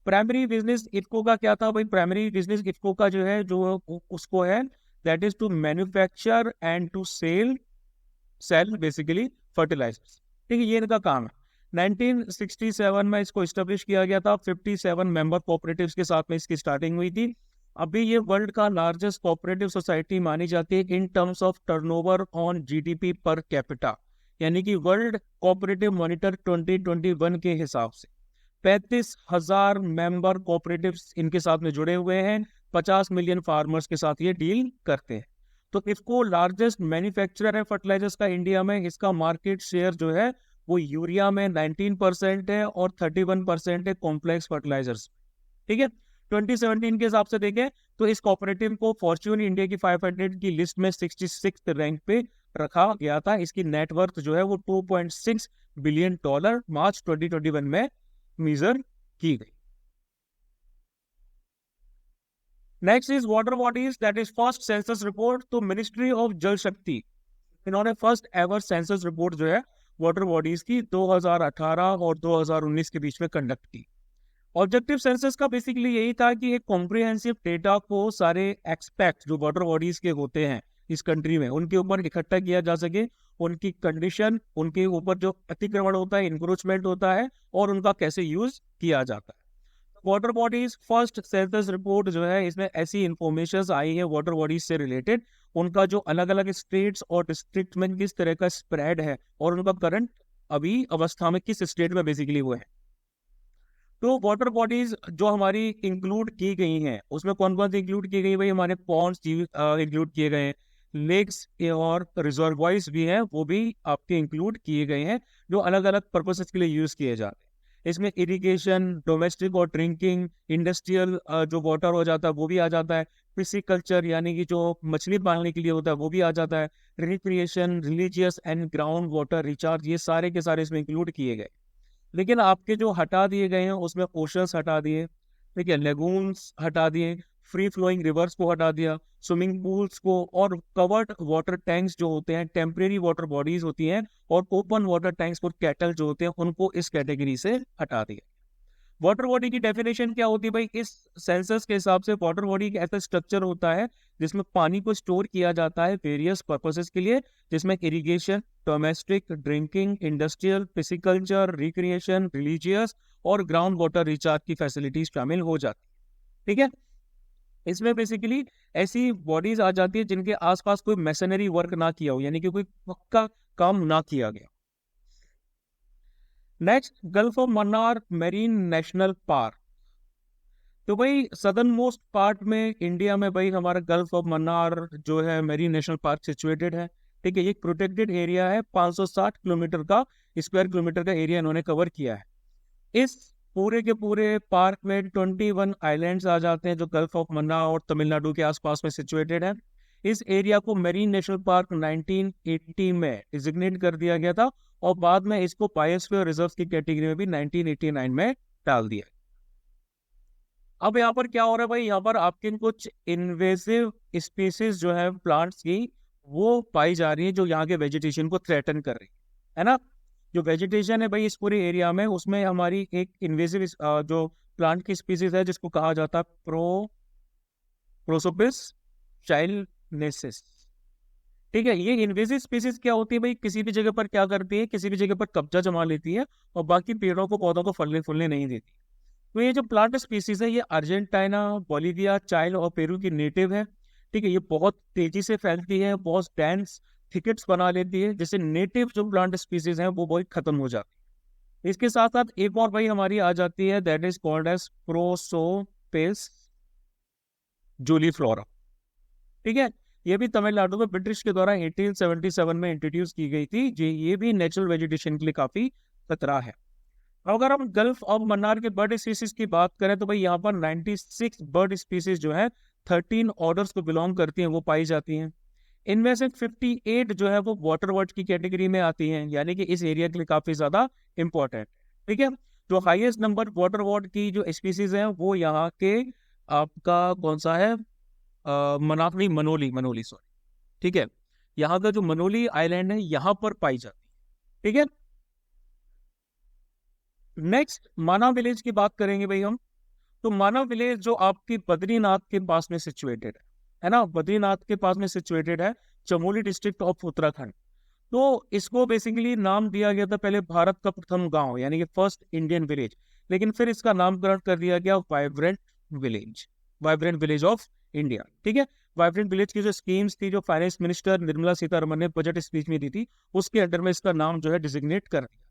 प्राइमरी बिजनेस इफको का क्या था भाई? प्राइमरी बिजनेस इफको का जो है, जो उसको है, that is to manufacture and to sell basically fertilisers, ठीक है, ये इनका काम है। 1967 में इसको इस्टेब्लिश किया गया था। 57 मेंबर कोऑपरेटिव्स के साथ में इसकी स्टार्टिंग हुई थी। अभी ये वर्ल्ड का लार्जेस्ट कोऑपरेटिव सोसाइटी मानी जाती है in terms of turnover on GDP per capita, यानी कि वर्ल्ड कोऑपरेटिव मॉनिटर 2021 के हिसाब से 35,000 मेंबर कोऑपरेटिव्स इनके साथ में जुड़े हुए हैं। 50 मिलियन फार्मर्स के साथ ये डील करते हैं। तो इसको लार्जेस्ट मैन्युफैक्चरर है फर्टिलाइजर्स का इंडिया में। इसका मार्केट शेयर जो है वो यूरिया में 19% है और 31% है कॉम्प्लेक्स फर्टिलाइजर्स, ठीक है। 2017 के हिसाब से देखें तो इस कोऑपरेटिव को फॉर्च्यून इंडिया की 500 की लिस्ट में 66 रैंक पे रखा गया था। इसकी नेटवर्थ जो है वो $2.6 बिलियन मार्च 2021 में मेजर की गई। Next is water bodies, that is first census report. तो मिनिस्ट्री ऑफ जल शक्ति, इन्होंने फर्स्ट एवर सेंसस रिपोर्ट जो है वाटर बॉडीज की 2018 और 2019 के बीच में कंडक्ट की। ऑब्जेक्टिव सेंसस का बेसिकली यही था कि एक कॉम्प्रिहेंसिव डेटा को सारे एक्सपेक्ट जो वाटर बॉडीज के होते हैं इस कंट्री में, उनके ऊपर इकट्ठा किया जा सके, उनकी कंडीशन, उनके ऊपर जो अतिक्रमण होता है, इंक्रोचमेंट होता है, और उनका कैसे यूज किया जाता है। Water bodies first census report जो है, इसमें ऐसी इंफॉर्मेशन आई है वाटर बॉडीज से रिलेटेड, उनका जो अलग अलग स्टेट्स और डिस्ट्रिक्ट में किस तरह का स्प्रेड है और उनका करंट अभी अवस्था में किस स्टेट में बेसिकली वो है। तो वाटर बॉडीज जो हमारी इंक्लूड की गई हैं उसमें कौन कौन सी इंक्लूड की गई भाई? हमारे पॉन्ड्स इंक्लूड किए गए हैं, लेक्स और रिजर्वॉयर्स भी हैं, वो भी आपके इंक्लूड किए गए हैं, जो अलग अलग पर्पसेस के लिए यूज किए जाते हैं। इसमें इरिगेशन, डोमेस्टिक और ड्रिंकिंग, इंडस्ट्रियल जो वाटर हो जाता है वो भी आ जाता है, फिशिकल्चर यानी कि जो मछली पालने के लिए होता है वो भी आ जाता है, recreation, religious and ground water recharge, ये सारे के सारे इसमें इंक्लूड किए गए। लेकिन आपके जो हटा दिए गए हैं उसमें ओशंस हटा दिए, ठीक है, लेगून्स हटा दिए, फ्री फ्लोइंग रिवर्स को हटा दिया, स्विमिंग पूल्स को, और कवर्ड वाटर टैंक्स जो होते हैं, टेम्परेरी वाटर बॉडीज होती हैं, और open water tanks for cattle जो होते हैं, उनको इस कैटेगरी से हटा दिया। वाटर बॉडी की डेफिनेशन क्या होती है भाई? इस सेंसस के हिसाब से वाटर बॉडी एक ऐसा स्ट्रक्चर होता है जिसमें पानी को स्टोर किया जाता है वेरियस पर्पसेस के लिए, जिसमें irrigation, domestic, drinking, industrial, pisciculture, recreation, religious और ग्राउंड वाटर रिचार्ज की फैसिलिटीज शामिल हो जाती है, ठीक है। इसमें बेसिकली ऐसी बॉडीज आ जाती है जिनके आसपास कोई मैसनरी वर्क ना किया हो, यानी कि कोई पक्का काम ना किया गया। Next, gulf of Mannar marine national park. तो भाई सदर्न मोस्ट पार्ट में इंडिया में भाई हमारा गल्फ ऑफ मन्नार जो है मेरीन नेशनल पार्क सिचुएटेड है, ठीक है। ये प्रोटेक्टेड एरिया है, 560 किलोमीटर का स्क्वायर किलोमीटर का एरिया इन्होंने कवर किया है। इस पूरे के पूरे पार्क में 21 आइलैंड्स आ जाते हैं जो गल्फ ऑफ मन्नार और तमिलनाडु के आसपास में सिचुएटेड है। इस एरिया को मेरीन नेशनल पार्क 1980 में डिजिग्नेट कर दिया गया था, और बाद में इसको बायोस्फीयर रिजर्व की कैटेगरी में भी 1989 में डाल दिया। अब यहाँ पर क्या हो रहा है भाई? यहाँ पर आपके कुछ इन्वेसिव स्पीसीज जो है प्लांट्स की, वो पाई जा रही है जो यहाँ के वेजिटेशन को थ्रेटन कर रही है ना। जो वेजिटेशन है भाई इस पूरे एरिया में, उसमें हमारी एक इन्वेसिव जो प्लांट की स्पीसीज है जिसको कहा जाता है प्रोसोपिस चाइल्डनेसिस, ठीक है, ये इन्वेसिव स्पीसीज क्या होती है भाई, किसी भी जगह पर क्या करती है, किसी भी जगह पर कब्जा जमा लेती है और बाकी पेड़ों को पौधों को फलने फूलने नहीं देती। तो ये जो प्लांट स्पीसीज है ये अर्जेंटीना, बोलीविया, चाइल्ड और पेरू की नेटिव है। ठीक है, ये बहुत तेजी से फैलती है, बहुत डेंस थिकेट्स बना लेती है, जैसे नेटिव जो प्लांट स्पीसीज हैं वो बहुत खत्म हो जाती है। इसके साथ साथ एक और भाई हमारी आ जाती है, that is called as prosopis juliflora. ठीक है, ये भी तमिलनाडु में ब्रिटिश के द्वारा 1877 में इंट्रोड्यूस की गई थी जी। ये भी नेचुरल वेजिटेशन के लिए काफी खतरा है। अगर हम गल्फ ऑफ मन्नार के बर्ड स्पीसीज की बात करें तो भाई यहाँ पर 96 बर्ड स्पीसीज जो है 13 ऑर्डर्स को बिलोंग करती हैं वो पाई जाती हैं। इनमें से 58 जो है वो वाटर बर्ड की कैटेगरी में आती हैं, यानी कि इस एरिया के लिए काफी ज्यादा इंपॉर्टेंट। ठीक है, जो हाईएस्ट नंबर वाटर बर्ड की जो स्पीसीज हैं वो यहाँ के आपका कौन सा है, मनाली, मनोली, मनोली सॉरी। ठीक है, यहाँ का जो मनोली आइलैंड है यहाँ पर पाई जाती है। ठीक है, नेक्स्ट मानव विलेज की बात करेंगे भाई हम। तो मानव विलेज जो आपकी बद्रीनाथ के पास में सिचुएटेड है ना, बद्रीनाथ के पास में सिचुएटेड है, चमोली डिस्ट्रिक्ट ऑफ उत्तराखंड। तो इसको बेसिकली नाम दिया गया था पहले भारत का प्रथम गांव, यानी कि फर्स्ट इंडियन विलेज, लेकिन फिर इसका नामकरण कर दिया गया vibrant village, vibrant village of India. ठीक है, वाइब्रेंट विलेज की जो स्कीम्स थी, जो फाइनेंस मिनिस्टर निर्मला सीतारमन ने बजट स्पीच में दी थी, उसके अंडर में इसका नाम जो है डिजिग्नेट कर दिया।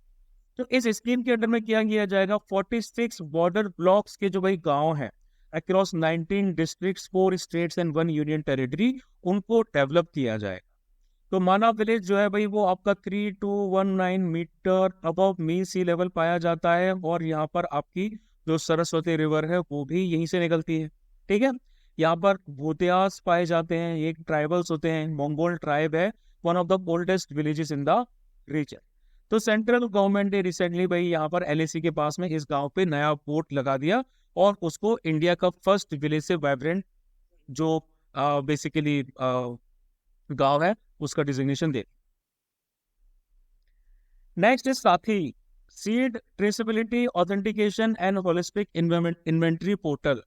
तो इस स्कीम के अंडर में क्या किया जाएगा, 46 बॉर्डर ब्लॉक्स के जो भाई गांव हैं across 19 districts, 4 states and 1 union territory, उनको डेवलप किया जाएगा। तो माना विलेज जो है भाई वो आपका 3219 मीटर अबव मीन सी लेवल पाया जाता है, और यहाँ पर आपकी जो सरस्वती रिवर है वो भी यहीं से निकलती है। ठीक है, यहाँ पर भूतियास पाए जाते हैं, एक ट्राइबल्स होते हैं, मंगोल ट्राइब है, one of the oldest villages in the region. तो सेंट्रल गवर्नमेंट ने रिसेंटली भाई यहाँ पर एलएसी के पास में इस गांव पे नया बोर्ड लगा दिया और उसको इंडिया का फर्स्ट विलेज से वाइब्रेंट जो बेसिकली गांव है उसका डिजिग्नेशन दे। Next is SATHI, seed traceability authentication and holistic inventory portal.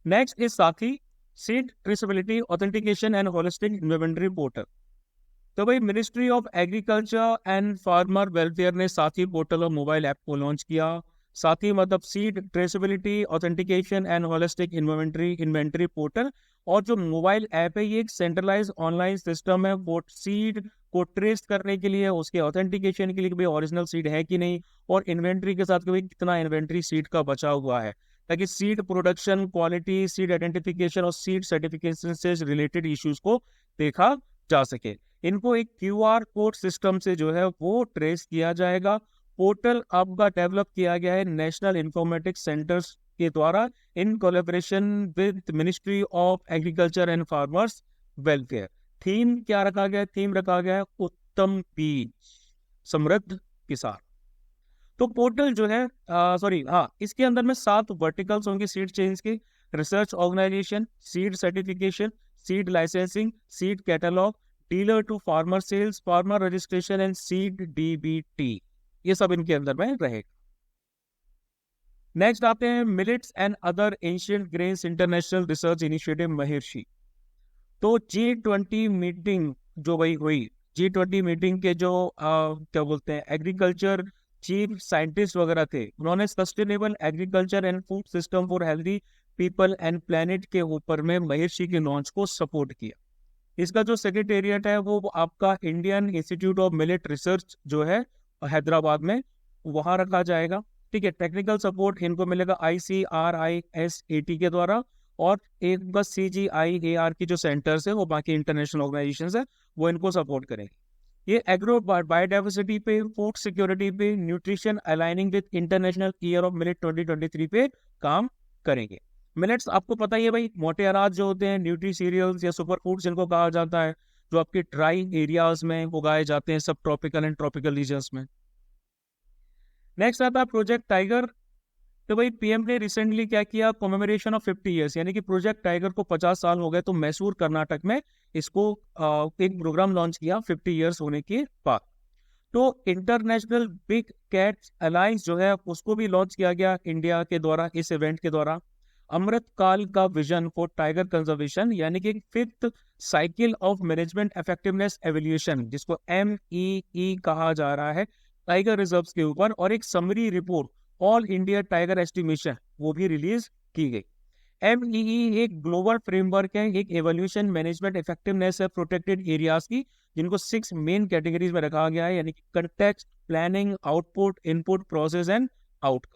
Next is SATHI, seed traceability authentication and holistic inventory portal. तो भाई ministry of agriculture and farmer welfare ने साथी पोर्टल और मोबाइल ऐप को लॉन्च किया। साथी मतलब seed traceability authentication and holistic inventory portal, और जो मोबाइल ऐप है ये एक सेंट्रलाइज ऑनलाइन सिस्टम है वो सीड को ट्रेस करने के लिए, उसके ऑथेंटिकेशन के लिए कि भाई ओरिजिनल सीड है कि नहीं, और इन्वेंट्री के साथ कि भाई कितना इन्वेंट्री सीड का बचा हुआ है, ताकि seed production, quality, seed identification और सीड सर्टिफिकेशन से रिलेटेड इश्यूज को देखा जा सके। इनको एक क्यूआर कोड सिस्टम से जो है वो ट्रेस किया जाएगा। पोर्टल आपका डेवलप किया गया है नेशनल इंफॉर्मेटिक्स सेंटर्स के द्वारा in collaboration with ministry of agriculture and farmers welfare. Theme क्या रखा गया है, थीम रखा गया है उत्तम बीज समृद्ध किसान। तो पोर्टल जो है इसके अंदर में 7 वर्टिकल्स होंगे सीड चेन्स के, research organisation, seed certification, seed licensing, seed catalogue, dealer to farmer sales, farmer registration and seed DBT, ये सब इनके अंदर में रहेगा। नेक्स्ट आते हैं millets and other ancient grains international research initiative Maharishi. तो G20 मीटिंग जो भाई हुई, G20 मीटिंग के जो क्या बोलते हैं एग्रीकल्चर चीफ साइंटिस्ट वगैरह थे, उन्होंने sustainable agriculture and food system for healthy people and planet के ऊपर में महर्षि के लॉन्च को सपोर्ट किया। इसका जो सेक्रेटेरिएट है वो आपका Indian institute of millet research जो है हैदराबाद में, वहां रखा जाएगा। ठीक है, टेक्निकल सपोर्ट इनको मिलेगा ICRISAT के द्वारा, और एक बस CGIAR की जो सेंटर्स है वो बाकी इंटरनेशनल ऑर्गेनाइजेशंस है वो इनको सपोर्ट करेंगे। ये एग्रो बायोडाइवर्सिटी पे, फूड सिक्योरिटी पे, nutrition aligning with international year of millet 2023 पे काम करेंगे। मिलेट्स आपको पता ही है भाई, मोटे अनाज जो होते हैं, न्यूट्री सीरियल्स या सुपर फूड्स जिनको कहा जाता है, जो आपके ड्राई एरियाज में उगाए जाते हैं सब ट्रॉपिकल एंड ट्रॉपिकल रीजन्स में। नेक्स्ट आता है प्रोजेक्ट टाइगर। तो भाई पीएम ने रिसेंटली क्या किया, कॉमेमोरेशन ऑफ 50 ईयर्स, यानी कि प्रोजेक्ट टाइगर को 50 साल हो गए, तो मैसूर कर्नाटक में इसको एक प्रोग्राम लॉन्च किया 50 ईयर्स होने के बाद। तो इंटरनेशनल बिग कैट्स अलायंस जो है उसको भी लॉन्च किया गया इंडिया के द्वारा इस इवेंट के द्वारा। अमृत काल का विजन फॉर टाइगर कंजर्वेशन, यानी कि fifth cycle of management effectiveness evolution, जिसको MEE कहा जा रहा है, टाइगर रिजर्व्स के ऊपर, और एक summary report all India tiger estimation वो भी रिलीज की गई। MEE एक ग्लोबल फ्रेमवर्क है, एक एवोल्यूशन मैनेजमेंट इफेक्टिवनेस है प्रोटेक्टेड एरियाज की, जिनको 6 मेन कैटेगरीज में रखा गया है, यानी कि context, planning, output, input, process and outcomes.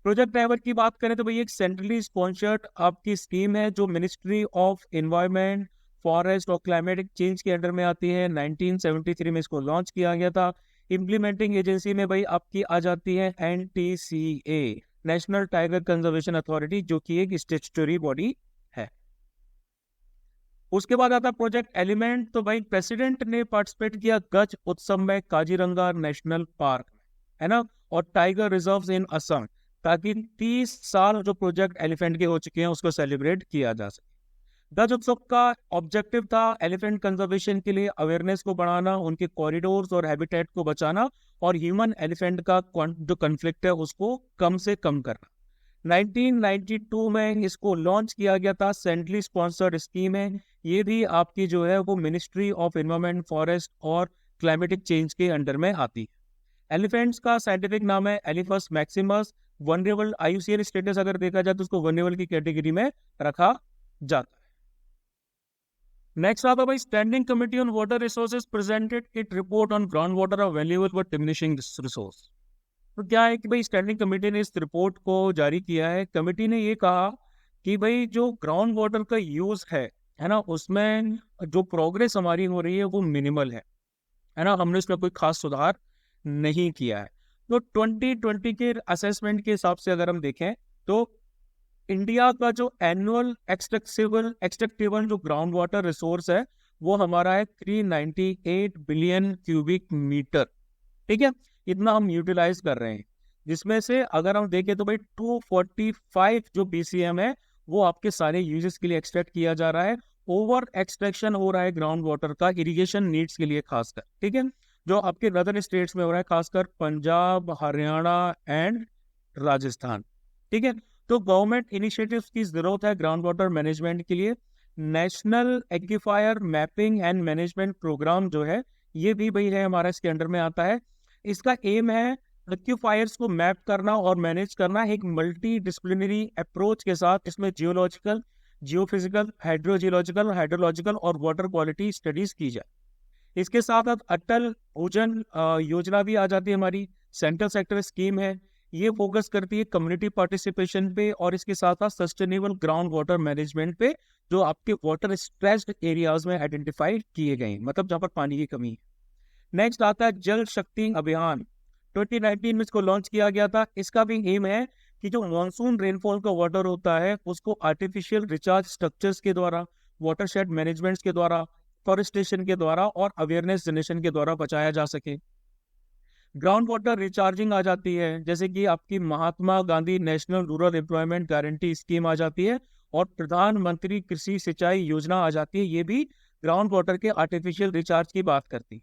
Project driver की बात करें तो भाई एक सेंट्रली स्पॉन्सर्ड आपकी स्कीम है जो मिनिस्ट्री ऑफ एनवायरनमेंट, फॉरेस्ट और क्लाइमेटिक चेंज के अंडर में आती है। 1973 में इसको लॉन्च किया गया था। इम्प्लीमेंटिंग एजेंसी में भाई आपकी आ जाती है NTCA, national tiger conservation authority, जो कि एक स्टैट्यूटरी बॉडी है। उसके बाद आता है प्रोजेक्ट एलिमेंट। तो भाई प्रेसिडेंट ने पार्टिसिपेट किया गज उत्सव में काजीरंगा नेशनल पार्क में, है ना, और टाइगर रिजर्व्स इन असम, ताकि 30 साल जो प्रोजेक्ट एलिफेंट के हो चुके हैं उसको सेलिब्रेट किया जा सके। गज उत्सव का ऑब्जेक्टिव था एलिफेंट कंजर्वेशन के लिए अवेयरनेस को बढ़ाना, उनके कॉरिडोर्स और हैबिटेट को बचाना, और ह्यूमन एलिफेंट का जो कन्फ्लिक्ट है उसको कम से कम करना। 1992 में इसको लॉन्च किया गया था, सेंट्रली स्पॉन्सर्ड स्कीम है। ये भी आपकी जो है वो मिनिस्ट्री ऑफ एनवायरनमेंट, फॉरेस्ट और क्लाइमेटिक चेंज के अंडर में आती है। एलिफेंट्स का साइंटिफिक नाम है Elephas maximus. Vulnerable IUCN status अगर देखा जाए तो उसको वनरेबल की कैटेगरी में रखा जाता है। नेक्स्ट आता है भाई standing committee on water resources presented it report on ground water of valuable but diminishing resource. तो क्या है कि भाई स्टैंडिंग कमेटी ने इस रिपोर्ट को जारी किया है। कमेटी ने ये कहा कि भाई जो ग्राउंड वाटर का यूज है ना, उसमें जो प्रोग्रेस हमारी हो रही है वो मिनिमल है ना, हमने इसमें कोई खास सुधार नहीं किया है। तो 2020 के असेसमेंट के हिसाब से अगर हम देखें तो इंडिया का जो एनुअल एक्सट्रैक्टेबल जो ग्राउंड वाटर रिसोर्स है वो हमारा है 398 बिलियन क्यूबिक मीटर। ठीक है, इतना हम यूटिलाइज कर रहे हैं, जिसमें से अगर हम देखें तो भाई 245 जो BCM है वो आपके सारे यूजेस के लिए एक्सट्रैक्ट किया जा रहा है। ओवर एक्सट्रैक्शन हो रहा है ग्राउंड वाटर का इरिगेशन नीड्स के लिए खासकर, ठीक है, जो आपके नदर्न स्टेट्स में हो रहा है, खासकर पंजाब, हरियाणा एंड राजस्थान। ठीक है, तो गवर्नमेंट इनिशिएटिव्स की जरूरत है ग्राउंड वाटर मैनेजमेंट के लिए। National aquifer mapping and management programme जो है ये भी भाई है हमारा इसके अंडर में आता है। इसका एम है एक्विफायर्स को मैप करना और मैनेज करना एक मल्टी डिसिप्लिनरी अप्रोच के साथ। इसमें जियोलॉजिकल, जियोफिजिकल, हाइड्रोजियोलॉजिकल, हाइड्रोलॉजिकल और वाटर क्वालिटी स्टडीज की जाए। इसके साथ साथ अटल भूजल योजना भी आ जाती है, हमारी सेंट्रल सेक्टर स्कीम है। ये फोकस करती है कम्युनिटी पार्टिसिपेशन पे और इसके साथ साथ सस्टेनेबल ग्राउंड वाटर मैनेजमेंट पे, जो आपके वाटर स्ट्रेस्ड एरियाज में आइडेंटिफाई किए गए, मतलब जहां पर पानी की कमी है। नेक्स्ट आता है जल शक्ति अभियान। 2019 में इसको लॉन्च किया गया था। इसका भी एम है कि जो मानसून रेनफॉल का वाटर होता है उसको आर्टिफिशियल रिचार्ज स्ट्रक्चर्स के द्वारा, वाटरशेड मैनेजमेंट के द्वारा, फॉरेस्टेशन के द्वारा और अवेयरनेस जनरेशन के द्वारा बचाया जा सके। ग्राउंड वाटर रिचार्जिंग आ जाती है, जैसे कि आपकी Mahatma Gandhi national rural employment guarantee scheme आ जाती है और प्रधानमंत्री कृषि सिंचाई योजना आ जाती है। ये भी ग्राउंड वाटर के आर्टिफिशियल रिचार्ज की बात करती है।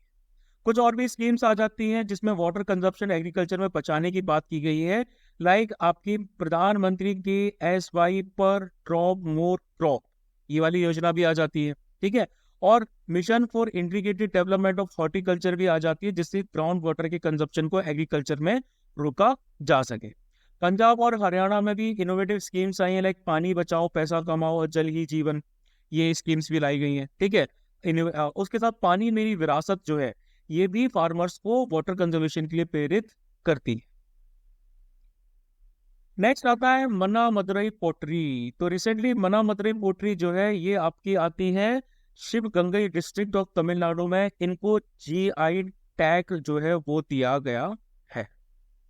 कुछ और भी स्कीम्स आ जाती हैं जिसमें वाटर कंजप्शन एग्रीकल्चर में बचाने की बात की गई है, लाइक आपकी प्रधानमंत्री की SY पर ड्रॉप मोर क्रॉप, ये वाली योजना भी आ जाती है। ठीक है, और mission for integrated development of horticulture भी आ जाती है, जिससे ग्राउंड वाटर के कंजप्शन को एग्रीकल्चर में रोका जा सके। पंजाब और हरियाणा में भी इनोवेटिव स्कीम्स आई हैं, लाइक पानी बचाओ पैसा कमाओ और जल ही जीवन, ये स्कीम्स भी लाई गई हैं। ठीक है, उसके साथ पानी मेरी विरासत जो है ये भी फार्मर्स को वाटर कंजर्वेशन के लिए प्रेरित करती है। नेक्स्ट आता है मन्ना मदुरई पोट्री। तो रिसेंटली मन्ना मदुरई पोट्री जो है ये आपकी आती है शिवगंगई डिस्ट्रिक्ट ऑफ तमिलनाडु में। इनको GI टैग जो है वो दिया गया है।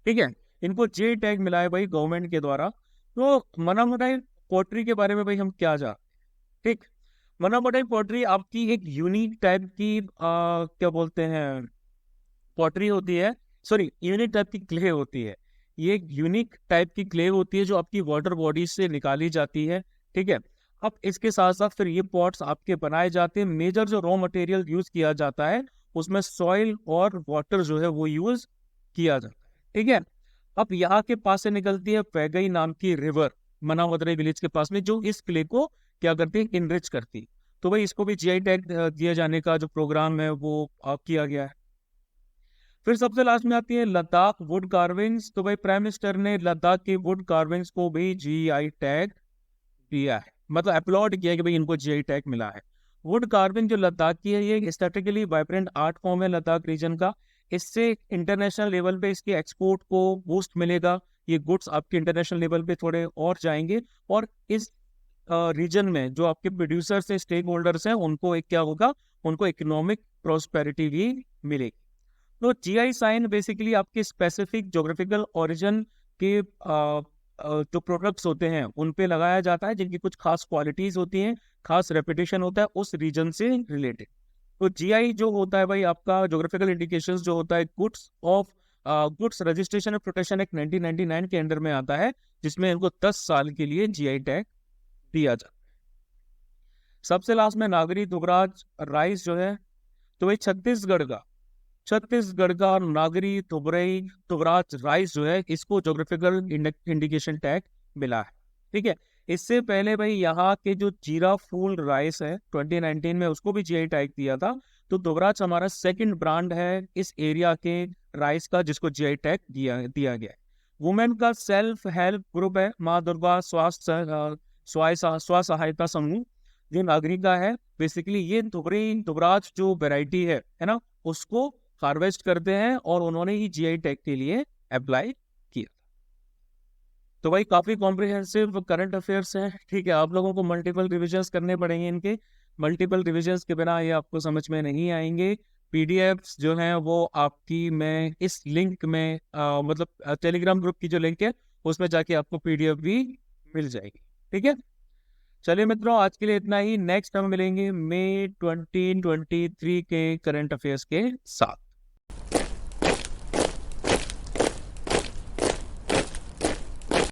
ठीक है, इनको J टैग मिला है भाई गवर्नमेंट के द्वारा। तो मन्ना मदुरई पोट्री के बारे में भाई हम क्या जानते हैं। ठीक, मन्ना मदुरई पोट्री आपकी एक यूनिक टाइप की क्या बोलते हैं पॉटरी होती है, सॉरी यूनिक टाइप की क्ले होती है। ये एक यूनिक टाइप की क्ले होती है जो आपकी वाटर बॉडी से निकाली जाती है। ठीक है, अब इसके साथ साथ फिर ये पॉट्स आपके बनाए जाते हैं। मेजर जो रॉ मटेरियल यूज किया जाता है उसमें सॉइल और वाटर जो है वो यूज किया जाता है। ठीक है, अब यहाँ के पास से निकलती है वैगई नाम की रिवर, मनावदरे विलेज के पास में, जो इस क्ले को क्या करती है, इनरिच करती है। तो भाई इसको भी जीआई टैग दिया जाने का जो प्रोग्राम है वो किया गया है। फिर सबसे लास्ट में आती है लद्दाख वुड कार्विंग्स। तो भाई प्राइम मिनिस्टर ने लद्दाख की वुड कार्विंग्स को भी जीआई टैग दिया है, मतलब अपलॉड किया है कि भाई इनको जीआई टैग मिला है। वुड कार्विंग जो लद्दाख की है, ये एस्थेटिकली वाइब्रेंट आर्ट फॉर्म है लद्दाख रीजन का। इससे इंटरनेशनल लेवल पे इसके एक्सपोर्ट को बूस्ट मिलेगा, ये गुड्स आपके इंटरनेशनल लेवल पे थोड़े और जाएंगे, और इस रीजन में जो आपके प्रोड्यूसर्स हैं, स्टेक होल्डर्स हैं, उनको एक क्या होगा, उनको इकोनॉमिक प्रोस्पेरिटी भी मिलेगी। तो जीआई साइन बेसिकली आपके स्पेसिफिक ज्योग्राफिकल ओरिजिन के जो प्रोडक्ट्स होते हैं उन पे लगाया जाता है, जिनकी कुछ खास क्वालिटीज होती हैं, खास रेपुटेशन होता है उस रीजन से रिलेटेड। तो जीआई जो होता है भाई आपका ज्योग्राफिकल इंडिकेशंस जो होता है, goods registration and protection act 1999 के अंडर में आता है, जिसमें इनको 10 साल के लिए जीआई टैग दिया जाता है। सबसे लास्ट में नागरी दुबराज राइस जो है, तो भाई छत्तीसगढ़ का नागरी दुबराज राइस जो है, इसको ज्योग्राफिकल इंडिकेशन टैग मिला है। ठीक है, इससे पहले भाई यहाँ के जो जीरा फूल राइस है 2019 में, उसको भी जीआई टैग दिया था। तो दुबराज हमारा सेकंड ब्रांड है इस एरिया के राइस का, जिसको जीआई टैग दिया गया है। वुमेन का सेल्फ हेल्प ग्रुप है माँ दुर्गा स्व सहायता समूह, जो नागरिका है, बेसिकली ये दुबराज जो वेराइटी है ना, उसको हार्वेस्ट करते हैं, और उन्होंने ही जीआई टैग के लिए अप्लाई किया। तो भाई काफी कॉम्प्रिहेंसिव करंट अफेयर्स हैं। ठीक है, आप लोगों को मल्टीपल रिविजन्स करने पड़ेंगे, इनके मल्टीपल रिविजन्स के बिना ये आपको समझ में नहीं आएंगे। पीडीएफ्स जो हैं वो आपकी, मैं इस लिंक में मतलब टेलीग्राम ग्रुप की जो लिंक है उसमें जाके आपको पीडीएफ भी मिल जाएगी। ठीक है, चलिए मित्रों, आज के लिए इतना ही। नेक्स्ट हम मिलेंगे मई 2023 के करंट अफेयर्स के साथ।